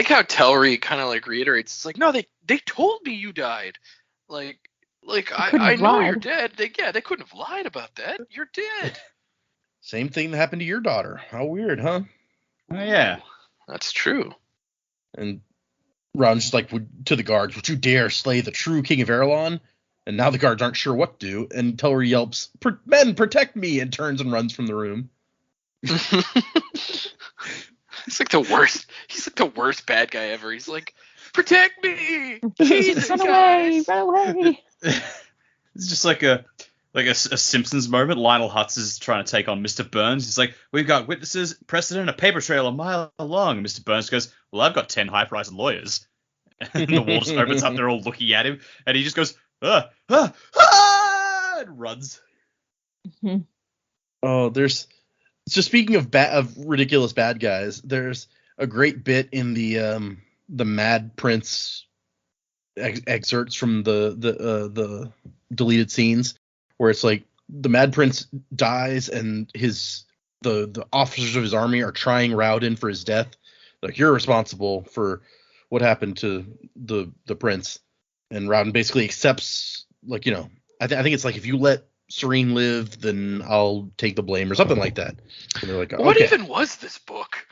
how Telri kind of like reiterates. It's like, no, they told me you died. Like I know you're dead. They couldn't have lied about that. You're dead. Same thing that happened to your daughter. How weird, huh? Oh yeah, that's true. And Ron's just like, to the guards, would you dare slay the true king of Erelon? And now the guards aren't sure what to do. And Telri yelps, men, protect me, and turns and runs from the room. He's like the worst. He's like the worst bad guy ever. He's like, protect me! Jesus, run away! It's just like a Simpsons moment. Lionel Hutz is trying to take on Mr. Burns. He's like, we've got witnesses, precedent, a paper trail a mile long. And Mr. Burns goes, well, I've got 10 high-priced lawyers. And the wall just opens up. They're all looking at him. And he just goes, and runs. Mm-hmm. Oh, so speaking of ridiculous bad guys, there's a great bit in the Mad Prince excerpts from the deleted scenes where it's like the Mad Prince dies and the officers of his army are trying Raoden for his death. Like, you're responsible for what happened to the prince. And Raoden basically accepts, like, you know, I think it's like, if you let Serene live, then I'll take the blame or something like that. And they're like, okay. What even was this book?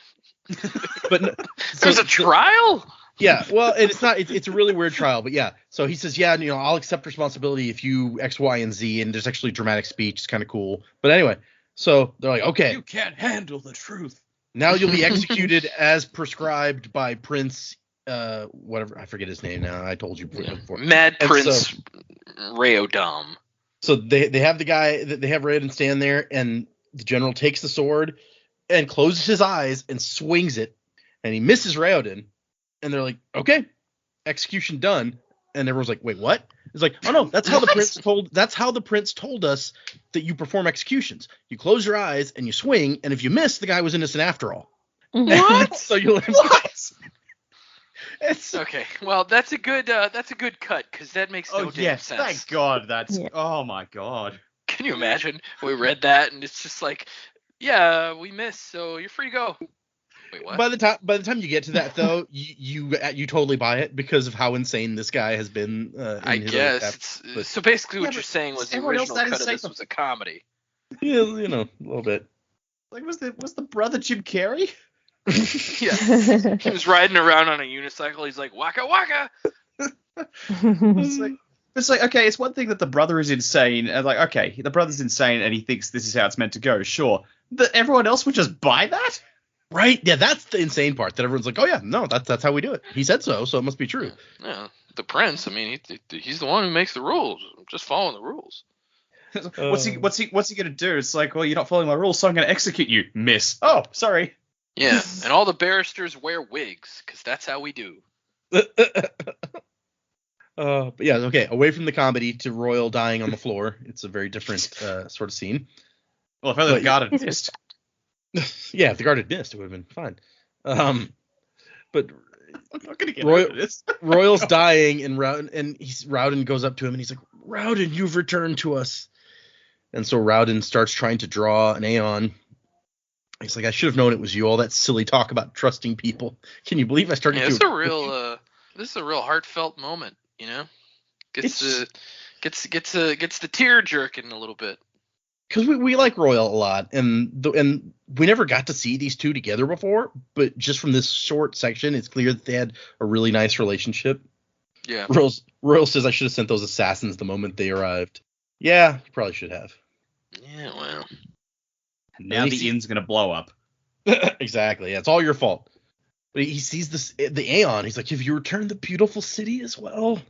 But there's a trial? Yeah, well, it's not. It's a really weird trial, but yeah. So he says, yeah, you know, I'll accept responsibility if you X, Y, and Z, and there's actually dramatic speech. It's kind of cool. But anyway, so they're like, okay, you can't handle the truth. Now you'll be executed as prescribed by Prince, whatever, I forget his name now. I told you before. Mad Prince Raoden. So they have the guy, they have Raoden stand there, and the general takes the sword and closes his eyes and swings it, and he misses Raoden, and they're like, okay, execution done. And everyone's like, wait, what? It's like, oh no, that's how the prince told us that you perform executions. You close your eyes and you swing, and if you miss, the guy was innocent after all. What? So you'll what? It's okay. Well, that's a good cut, because that makes no damn sense. Thank God. Oh my God. Can you imagine? We read that and it's just like, yeah, we missed, so you're free to go. Wait, what? By the time you get to that, though, you totally buy it because of how insane this guy has been. I guess. So basically, what you're saying was the original cut of this was a comedy. Yeah, you know, a little bit. Like, was the brother Jim Carrey? Yeah, he was riding around on a unicycle. He's like, waka waka. It's like, okay, it's one thing that the brother is insane, and like, okay, the brother's insane, and he thinks this is how it's meant to go. Sure, everyone else would just buy that. Right? Yeah, that's the insane part. That everyone's like, oh yeah, no, that's how we do it. He said so it must be true. Yeah, the prince. I mean, he's the one who makes the rules. I'm just following the rules. What's he gonna do? It's like, well, you're not following my rules, so I'm gonna execute you, miss. Oh, sorry. Yeah, and all the barristers wear wigs, because that's how we do. But yeah, okay. Away from the comedy to Royal dying on the floor. It's a very different sort of scene. Well, if only the guard had missed. Yeah, if the guard had missed, it would have been fine. But I'm not gonna get over this. Royal's dying, and Raoden goes up to him, and he's like, Raoden, you've returned to us. And so Raoden starts trying to draw an Aeon. He's like, I should have known it was you. All that silly talk about trusting people. Can you believe I started? Yeah, this is a real heartfelt moment. You know, gets the tear jerking a little bit. Because we like Royal a lot, and we never got to see these two together before, but just from this short section, it's clear that they had a really nice relationship. Yeah. Royal says I should have sent those assassins the moment they arrived. Yeah, you probably should have. Yeah, well. Now the inn's gonna blow up. Exactly. Yeah, it's all your fault. But he sees the Aeon. He's like, have you returned the beautiful city as well?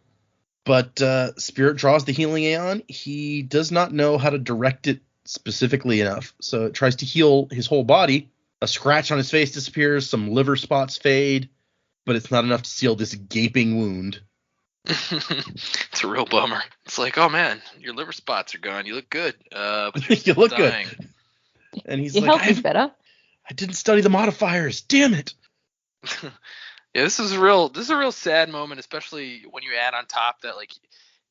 But Spirit draws the healing Aeon. He does not know how to direct it specifically enough. So it tries to heal his whole body. A scratch on his face disappears. Some liver spots fade. But it's not enough to seal this gaping wound. It's a real bummer. It's like, oh man, your liver spots are gone. You look good. But you're You still look dying. good. And he's Your like, health is better. I didn't study the modifiers. Damn it. Yeah, this is a real sad moment, especially when you add on top that like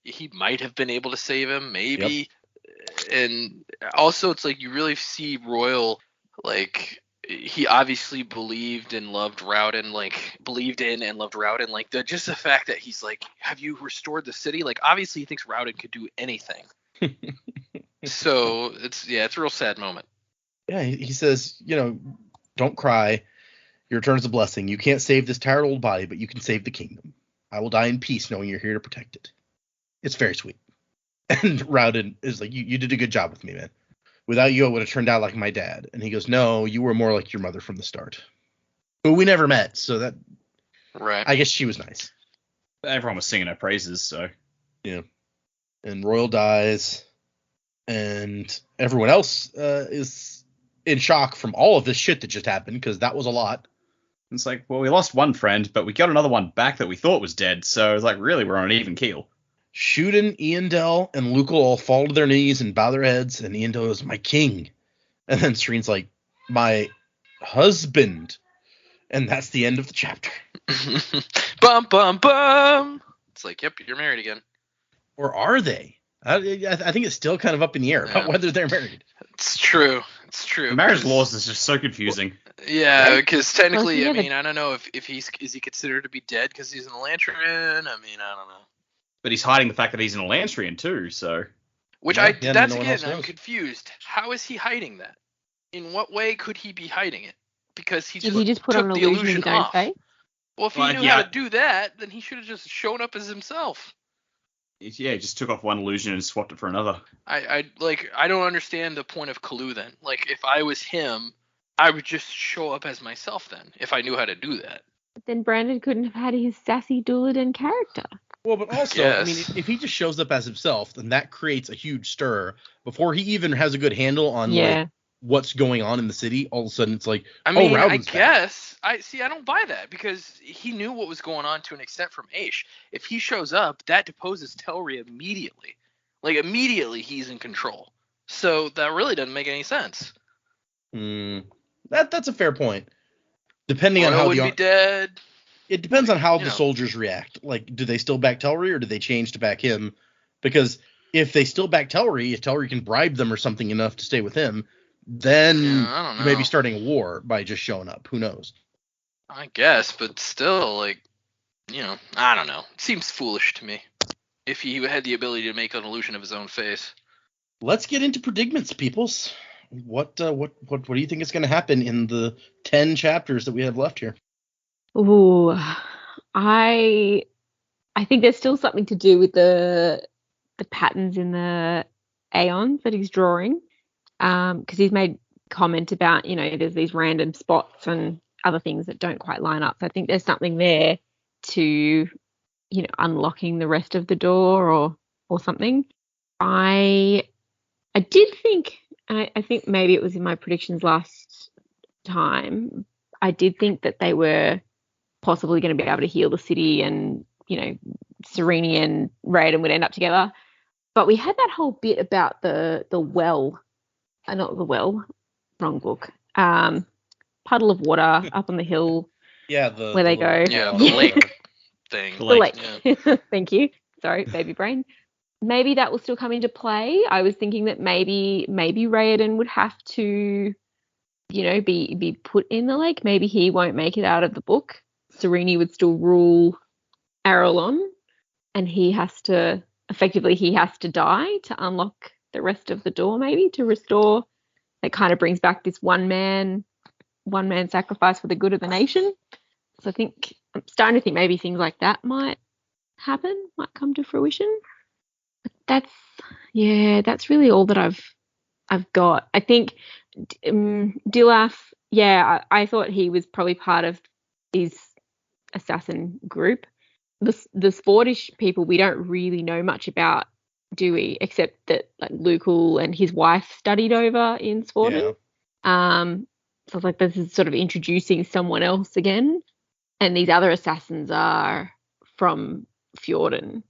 he might have been able to save him, maybe. And also it's like you really see Royal, like he obviously believed and loved Raoden, like believed in and loved Raoden, like just the fact that he's like, have you restored the city? Like obviously he thinks Raoden could do anything. So it's a real sad moment. Yeah, he says, don't cry. Your return is a blessing. You can't save this tired old body, but you can save the kingdom. I will die in peace knowing you're here to protect it. It's very sweet. And Raoden is like, you did a good job with me, man. Without you, I would have turned out like my dad. And he goes, no, you were more like your mother from the start. But we never met, so that... Right. I guess she was nice. Everyone was singing her praises, so. Yeah. And Royal dies. And everyone else is in shock from all of this shit that just happened, because that was a lot. It's like, well, we lost one friend, but we got another one back that we thought was dead. So it's like, really, we're on an even keel. Shuden, Eondel, and Lukel all fall to their knees and bow their heads, and Eondel is my king. And then Serene's like, my husband. And that's the end of the chapter. Bum, bum, bum. It's like, yep, you're married again. Or are they? I think it's still kind of up in the air about whether they're married. It's true. It's true. The marriage laws is just so confusing. Yeah, because technically, Well, I yeah, mean, I don't know if is he considered to be dead because he's an Elantris? I mean, I don't know. But he's hiding the fact that he's an Elantrian too, so. Which Yeah, that's no one again, else I'm knows. confused. How is he hiding that? In what way could he be hiding it? Because he Did just he just put took on an the illusion of illusion his own off. face? Well, if he Well, knew yeah. how to do that, then he should have just shown up as himself. Yeah, he just took off one illusion and swapped it for another. I don't understand the point of Kalu then. Like, if I was him, I would just show up as myself then, if I knew how to do that. But then Brandon couldn't have had his sassy Dulladan character. Well, but also, Yes. I mean, if he just shows up as himself, then that creates a huge stir. Before he even has a good handle on like what's going on in the city, all of a sudden it's like, I mean, I Raoden's back. guess I don't buy that because he knew what was going on to an extent from Aish. If he shows up, that deposes Telri immediately. Like immediately, he's in control. So that really doesn't make any sense. That's a fair point. Depending on Royal how would be dead. it depends on how you the know. soldiers react. Like, do they still back Telri or do they change to back him? Because if they still back Telri, if Telri can bribe them or something enough to stay with him, then Yeah, I don't you may be know. starting a war by just showing up. Who knows? I guess, but still, like, I don't know. It seems foolish to me. If he had the ability to make an illusion of his own face. Let's get into predicaments, peoples. What do you think is going to happen in the 10 chapters that we have left here? Ooh, I think there's still something to do with the patterns in the Aeons that he's drawing, because he's made comment about, there's these random spots and other things that don't quite line up. So I think there's something there to, unlocking the rest of the door or something. I did think, and I think maybe it was in my predictions last time, I did think that they were possibly going to be able to heal the city and, Serene and Raoden would end up together. But we had that whole bit about the well, not the well, wrong book, puddle of water up on the hill. Yeah, where they go. Yeah, the lake thing. The lake. Yeah. Thank you. Sorry, baby brain. Maybe that will still come into play. I was thinking that maybe Raoden would have to, be put in the lake. Maybe he won't make it out of the book. Serene would still rule Arelon, and he has to die to unlock the rest of the door, maybe to restore. It kind of brings back this one man sacrifice for the good of the nation. So I think I'm starting to think maybe things like that might come to fruition. But that's really all that I've got. I think Dilaf, yeah, I thought he was probably part of his assassin group. The Sportish people we don't really know much about, do we? Except that like Lucal and his wife studied over in Sporting. So it's like this is sort of introducing someone else again, and these other assassins are from Fjorden.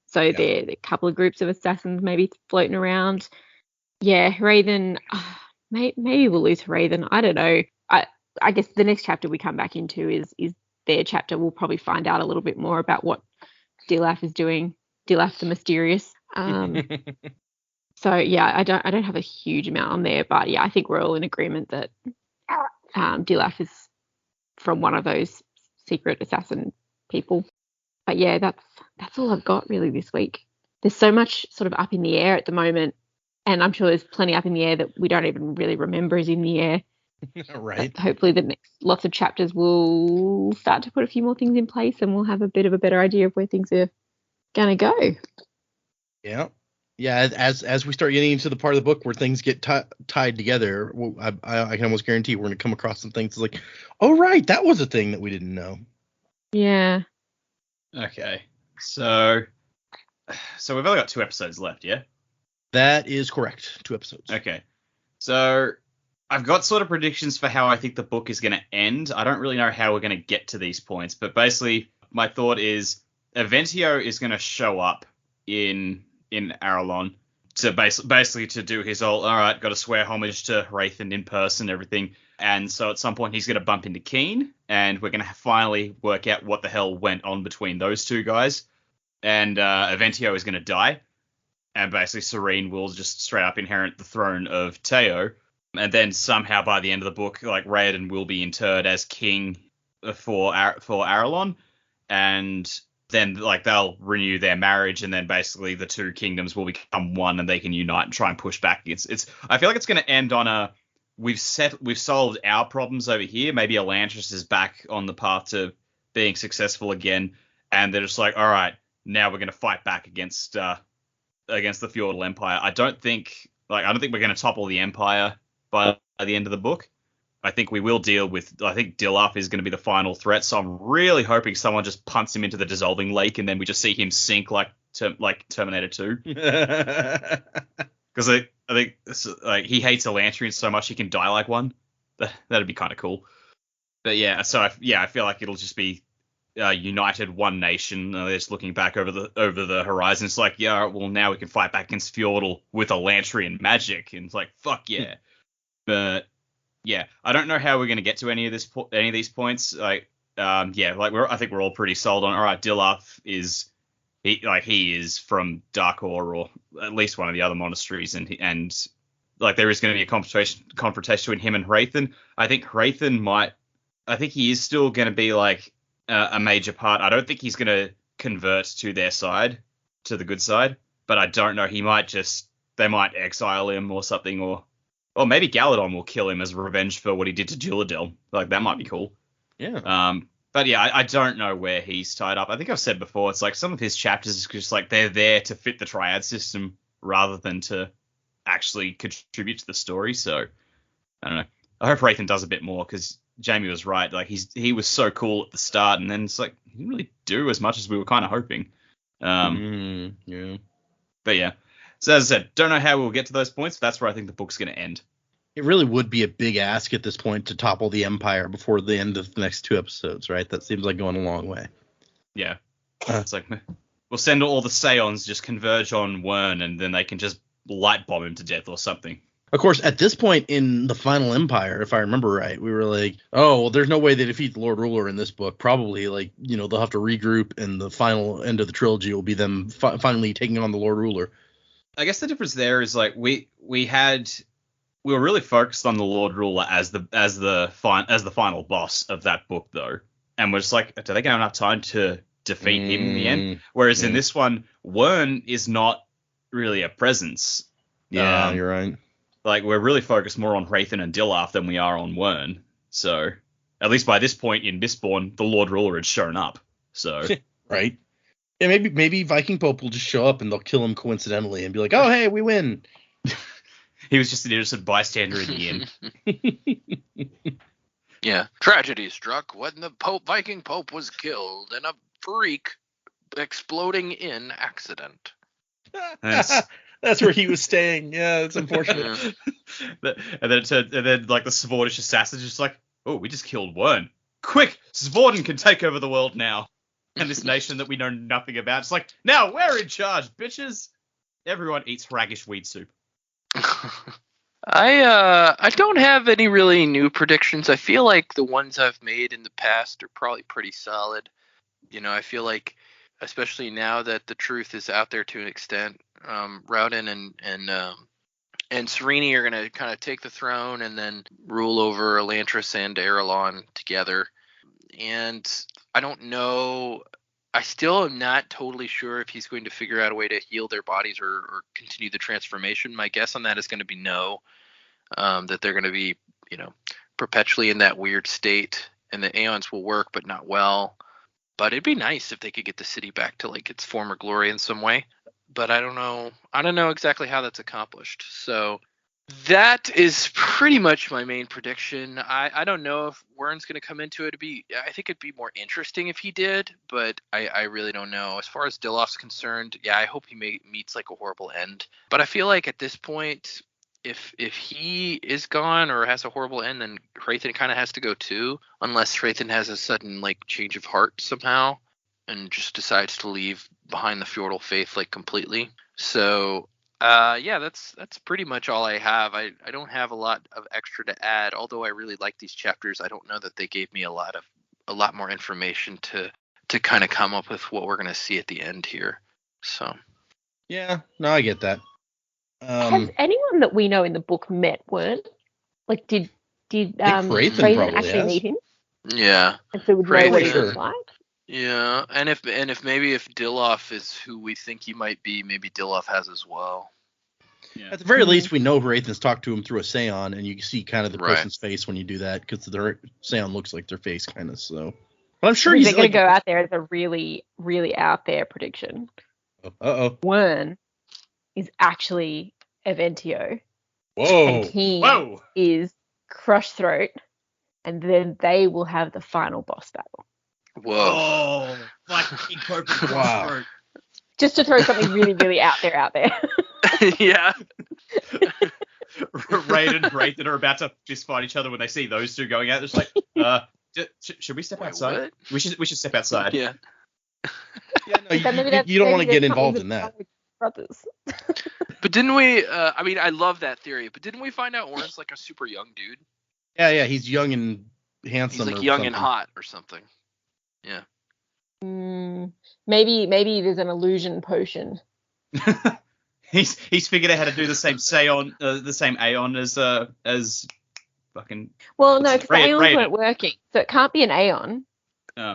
So they're a couple of groups of assassins maybe floating around. Yeah, Raoden. Maybe we'll lose Raoden. I don't know. I guess the next chapter we come back into is their chapter. We'll probably find out a little bit more about what Dilaf is doing. Dilaf the Mysterious. So yeah, I don't have a huge amount on there, but yeah, I think we're all in agreement that Dilaf is from one of those secret assassin people. But yeah, that's all I've got really this week. There's so much sort of up in the air at the moment, and I'm sure there's plenty up in the air that we don't even really remember is in the air. Right. But hopefully the next lots of chapters will start to put a few more things in place, and we'll have a bit of a better idea of where things are going to go. Yeah. Yeah, as we start getting into the part of the book where things get tied together, I can almost guarantee we're going to come across some things like, oh, right, that was a thing that we didn't know. Yeah. Okay. So we've only got 2 episodes left, yeah? That is correct. 2 episodes. Okay. So I've got sort of predictions for how I think the book is going to end. I don't really know how we're going to get to these points, but basically my thought is Eventio is going to show up in Arelon to basically to do his all right, got to swear homage to Raoden in person, everything. And so at some point he's going to bump into Keen, and we're going to finally work out what the hell went on between those two guys. And Eventio is going to die, and basically Serene will just straight up inherit the throne of Teo. And then somehow by the end of the book, like Raoden will be interred as king for Arelon, and then like they'll renew their marriage, and then basically the 2 kingdoms will become one, and they can unite and try and push back. It's I feel like it's going to end on a we've solved our problems over here. Maybe Elantris is back on the path to being successful again, and they're just like, all right, now we're going to fight back against the feudal empire. I don't think we're going to topple the empire by the end of the book. I think we will deal with. I think Dilaf is going to be the final threat. So I'm really hoping someone just punts him into the dissolving lake, and then we just see him sink like Terminator 2. Because I think like he hates Elantrians so much he can die like one. That'd be kind of cool. But yeah, so I feel like it'll just be united one nation. They're just looking back over the horizon. It's like, yeah, well now we can fight back against feudal with Elantrian magic, and it's like, fuck yeah. But yeah, I don't know how we're going to get to any of these points. Like, I think we're all pretty sold on. All right, Dilaf is he is from Darkor, or at least one of the other monasteries, and like there is going to be a confrontation between him and Raoden. I think he is still going to be like a major part. I don't think he's going to convert to their side, to the good side, but I don't know. They might exile him or something, or maybe Galadon will kill him as revenge for what he did to Juladel. Like, that might be cool. Yeah. But yeah, I don't know where he's tied up. I think I've said before, it's like some of his chapters is just like they're there to fit the triad system rather than to actually contribute to the story. So I don't know. I hope Raoden does a bit more, because Jamie was right. Like he was so cool at the start, and then it's like he didn't really do as much as we were kind of hoping. Yeah. But yeah. So as I said, don't know how we'll get to those points, but that's where I think the book's going to end. It really would be a big ask at this point to topple the Empire before the end of the next 2 episodes, right? That seems like going a long way. Yeah. It's like, we'll send all the Seons just converge on Wern, and then they can just light bomb him to death or something. Of course, at this point in the Final Empire, if I remember right, we were like, oh, well, there's no way they defeat the Lord Ruler in this book. Probably, like, they'll have to regroup, and the final end of the trilogy will be them finally taking on the Lord Ruler. I guess the difference there is like we were really focused on the Lord Ruler as the final boss of that book, though, and we're just like, do they have enough time to defeat him in the end? Whereas in this one, Wern is not really a presence. Yeah, you're right. Like, we're really focused more on Raoden and Dilaf than we are on Wern. So at least by this point in Mistborn, the Lord Ruler had shown up. So right. Yeah, maybe Viking Pope will just show up and they'll kill him coincidentally and be like, oh, hey, we win. He was just an innocent bystander in the inn. Yeah. Tragedy struck when the Viking Pope was killed in a freak exploding in accident. Nice. That's where he was staying. Yeah, it's unfortunate. and then like the Svordish assassins just like, oh, we just killed one. Quick, Svorden can take over the world now. And this nation that we know nothing about. It's like, now we're in charge, bitches. Everyone eats Hragish weed soup. I don't have any really new predictions. I feel like the ones I've made in the past are probably pretty solid. You know, I feel like, especially now that the truth is out there to an extent, Raoden and Sereni are going to kind of take the throne and then rule over Elantris and Arelon together. And I don't know. I still am not totally sure if he's going to figure out a way to heal their bodies or continue the transformation. My guess on that is going to be no. That they're going to be, you know, perpetually in that weird state, and the Aeons will work, but not well. But it'd be nice if they could get the city back to like its former glory in some way. But I don't know. I don't know exactly how that's accomplished. So that is pretty much my main prediction. I don't know if Wern's going to come into it. I think it'd be more interesting if he did, but I really don't know. As far as Dilof's concerned, yeah, I hope he meets like a horrible end. But I feel like at this point, if he is gone or has a horrible end, then Hrathen kind of has to go too, unless Hrathen has a sudden like change of heart somehow and just decides to leave behind the feudal faith like completely. So yeah, that's pretty much all I have. I don't have a lot of extra to add, although I really like these chapters. I don't know that they gave me a lot more information to kind of come up with what we're going to see at the end here. So Yeah, no, I get that. Has anyone that we know in the book met Wern? Like, did Hrathen Hrathen probably actually has. meet him? yeah. And so would know what he Sure. was like? Yeah, and if Dilof is who we think he might be, maybe Dilof has as well. Yeah. At the very least, we know Hrathen's talked to him through a Seon, and you can see kind of the Right. person's face when you do that, because the Seon looks like their face, kind of. So, but I'm sure Or is he's it going like, to go out there as a really, really out there prediction? Wern is actually Eventio, Whoa. and Keen Whoa! is Crush Throat, and then they will have the final boss battle. Whoa. Oh, like King Cobra Wow. Crossroad. Just to throw something really, really out there. Yeah. Raid and Hrathen are about to fist fight each other when they see those two going out. It's like, should we step Wait, outside? what? We should step outside. Yeah. Yeah, no, So maybe you don't maybe want to there's get involved something in that. with brothers. But didn't we? I mean, I love that theory. But didn't we find out Oren's like a super young dude? Yeah, he's young and handsome. He's like or young something. and hot or something. Yeah. Maybe there's an illusion potion. He's figured out how to do the same Aeon as fucking. Well, no, because the Raid- Aeons Raid. weren't working, so it can't be an Aeon.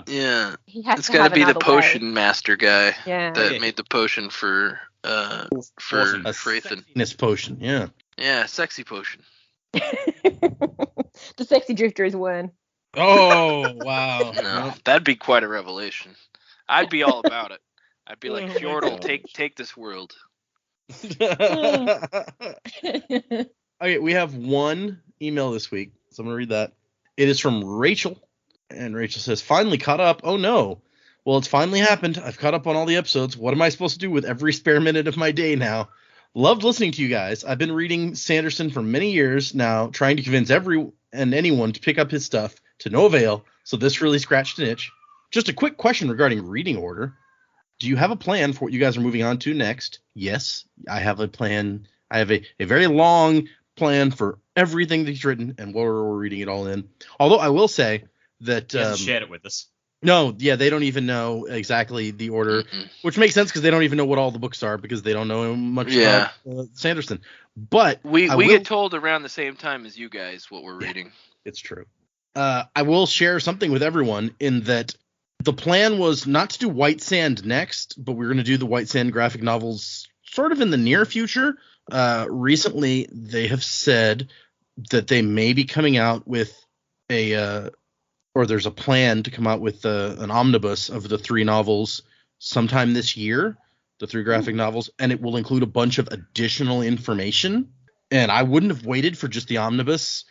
Yeah. He has It's to got have to be the another potion way. master guy Yeah. that Yeah. made the potion for Awesome. A Hrathen. sexiness potion, yeah. Yeah, sexy potion. The sexy drifter is Wern. Oh, wow. No, that'd be quite a revelation. I'd be all about it. I'd be like, Oh my Fjordle, gosh. take this world. Okay, we have one email this week, so I'm going to read that. It is from Rachel, and Rachel says, finally caught up. Oh, no. Well, it's finally happened. I've caught up on all the episodes. What am I supposed to do with every spare minute of my day now? Loved listening to you guys. I've been reading Sanderson for many years now, trying to convince every and anyone to pick up his stuff, to no avail, so this really scratched an itch. Just a quick question regarding reading order. Do you have a plan for what you guys are moving on to next? Yes, I have a plan. I have a very long plan for everything that he's written and what we're reading it all in. Although I will say that He hasn't shared it with us. no, yeah, they don't even know exactly the order, which makes sense because they don't even know what all the books are because they don't know much about Sanderson. But We I will- get told around the same time as you guys what we're reading. It's true. I will share something with everyone in that the plan was not to do White Sand next, but we're going to do the White Sand graphic novels sort of in the near future. Recently, they have said that they may be coming out with or there's a plan to come out with an omnibus of the 3 novels sometime this year, the 3 graphic novels, and it will include a bunch of additional information. And I wouldn't have waited for just the omnibus.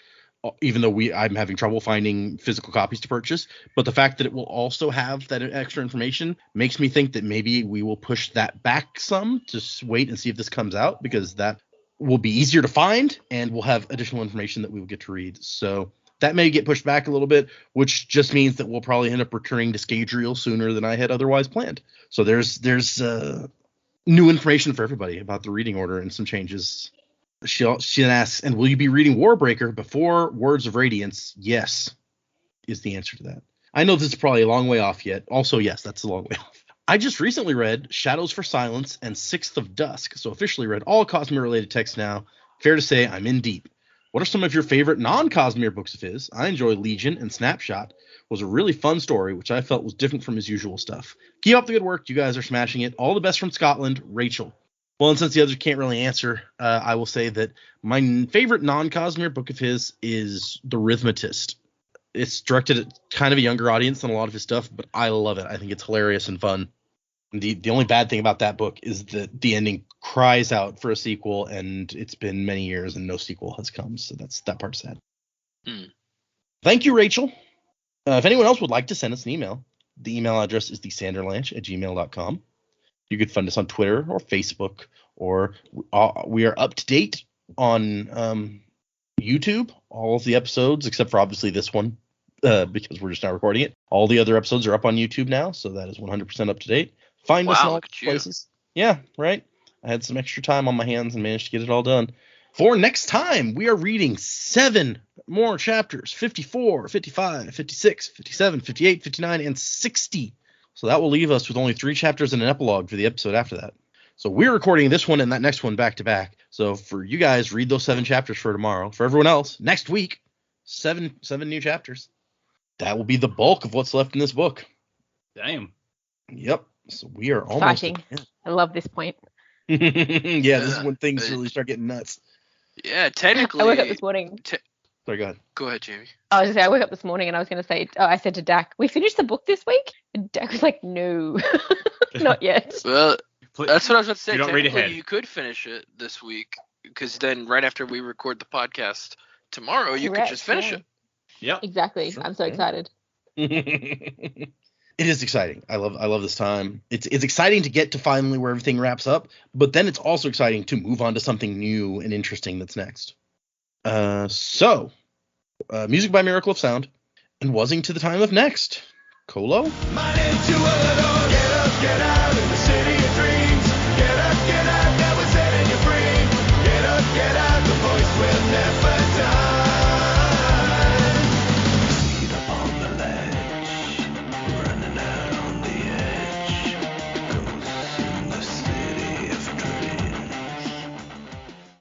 even though I'm having trouble finding physical copies to purchase. But the fact that it will also have that extra information makes me think that maybe we will push that back some to wait and see if this comes out, because that will be easier to find and we'll have additional information that we will get to read. So that may get pushed back a little bit, which just means that we'll probably end up returning to Scadrial sooner than I had otherwise planned. So there's new information for everybody about the reading order and some changes. She then asks, and will you be reading Warbreaker before Words of Radiance? Yes, is the answer to that. I know this is probably a long way off yet. Also, yes, that's a long way off. I just recently read Shadows for Silence and Sixth of Dusk, so officially read all Cosmere-related texts now. Fair to say I'm in deep. What are some of your favorite non-Cosmere books of his? I enjoy Legion, and Snapshot was a really fun story, which I felt was different from his usual stuff. Keep up the good work. You guys are smashing it. All the best from Scotland, Rachel. Well, and since the others can't really answer, I will say that my favorite non-Cosmere book of his is The Rhythmatist. It's directed at kind of a younger audience than a lot of his stuff, but I love it. I think it's hilarious and fun. The only bad thing about that book is that the ending cries out for a sequel, and it's been many years and no sequel has come, so that part's sad. Thank you, Rachel. If anyone else would like to send us an email, the email address is thesanderlanche@gmail.com. You could find us on Twitter or Facebook, or we are up to date on YouTube. All of the episodes, except for obviously this one, because we're just now recording it. All the other episodes are up on YouTube now, so that is 100% up to date. Find us in all places. Yeah, right. I had some extra time on my hands and managed to get it all done. For next time, we are reading 7 more chapters: 54, 55, 56, 57, 58, 59, and 60. So that will leave us with only 3 chapters and an epilogue for the episode after that. So we're recording this one and that next one back to back. So for you guys, read those 7 chapters for tomorrow. For everyone else, next week, 7 new chapters. That will be the bulk of what's left in this book. Damn. Yep. So we are almost. Exciting. I love this point. Yeah, this is when things really start getting nuts. Yeah, technically. I woke up this morning. Sorry, go ahead. Go ahead, Jamie. I was going to say, I woke up this morning and I was going to say, I said to Dak, we finished the book this week? And Dak was like, no, not yet. Well, that's what I was about to say. You don't read Technically, ahead. you could finish it this week, because then right after we record the podcast tomorrow, you could just finish it. Yep. Exactly. Sure. I'm so excited. It is exciting. I love this time. It's exciting to get to finally where everything wraps up, but then it's also exciting to move on to something new and interesting that's next. So, music by Miracle of Sound, and Wuzzing to the Time of Next. Colo? Get up, get out in the city.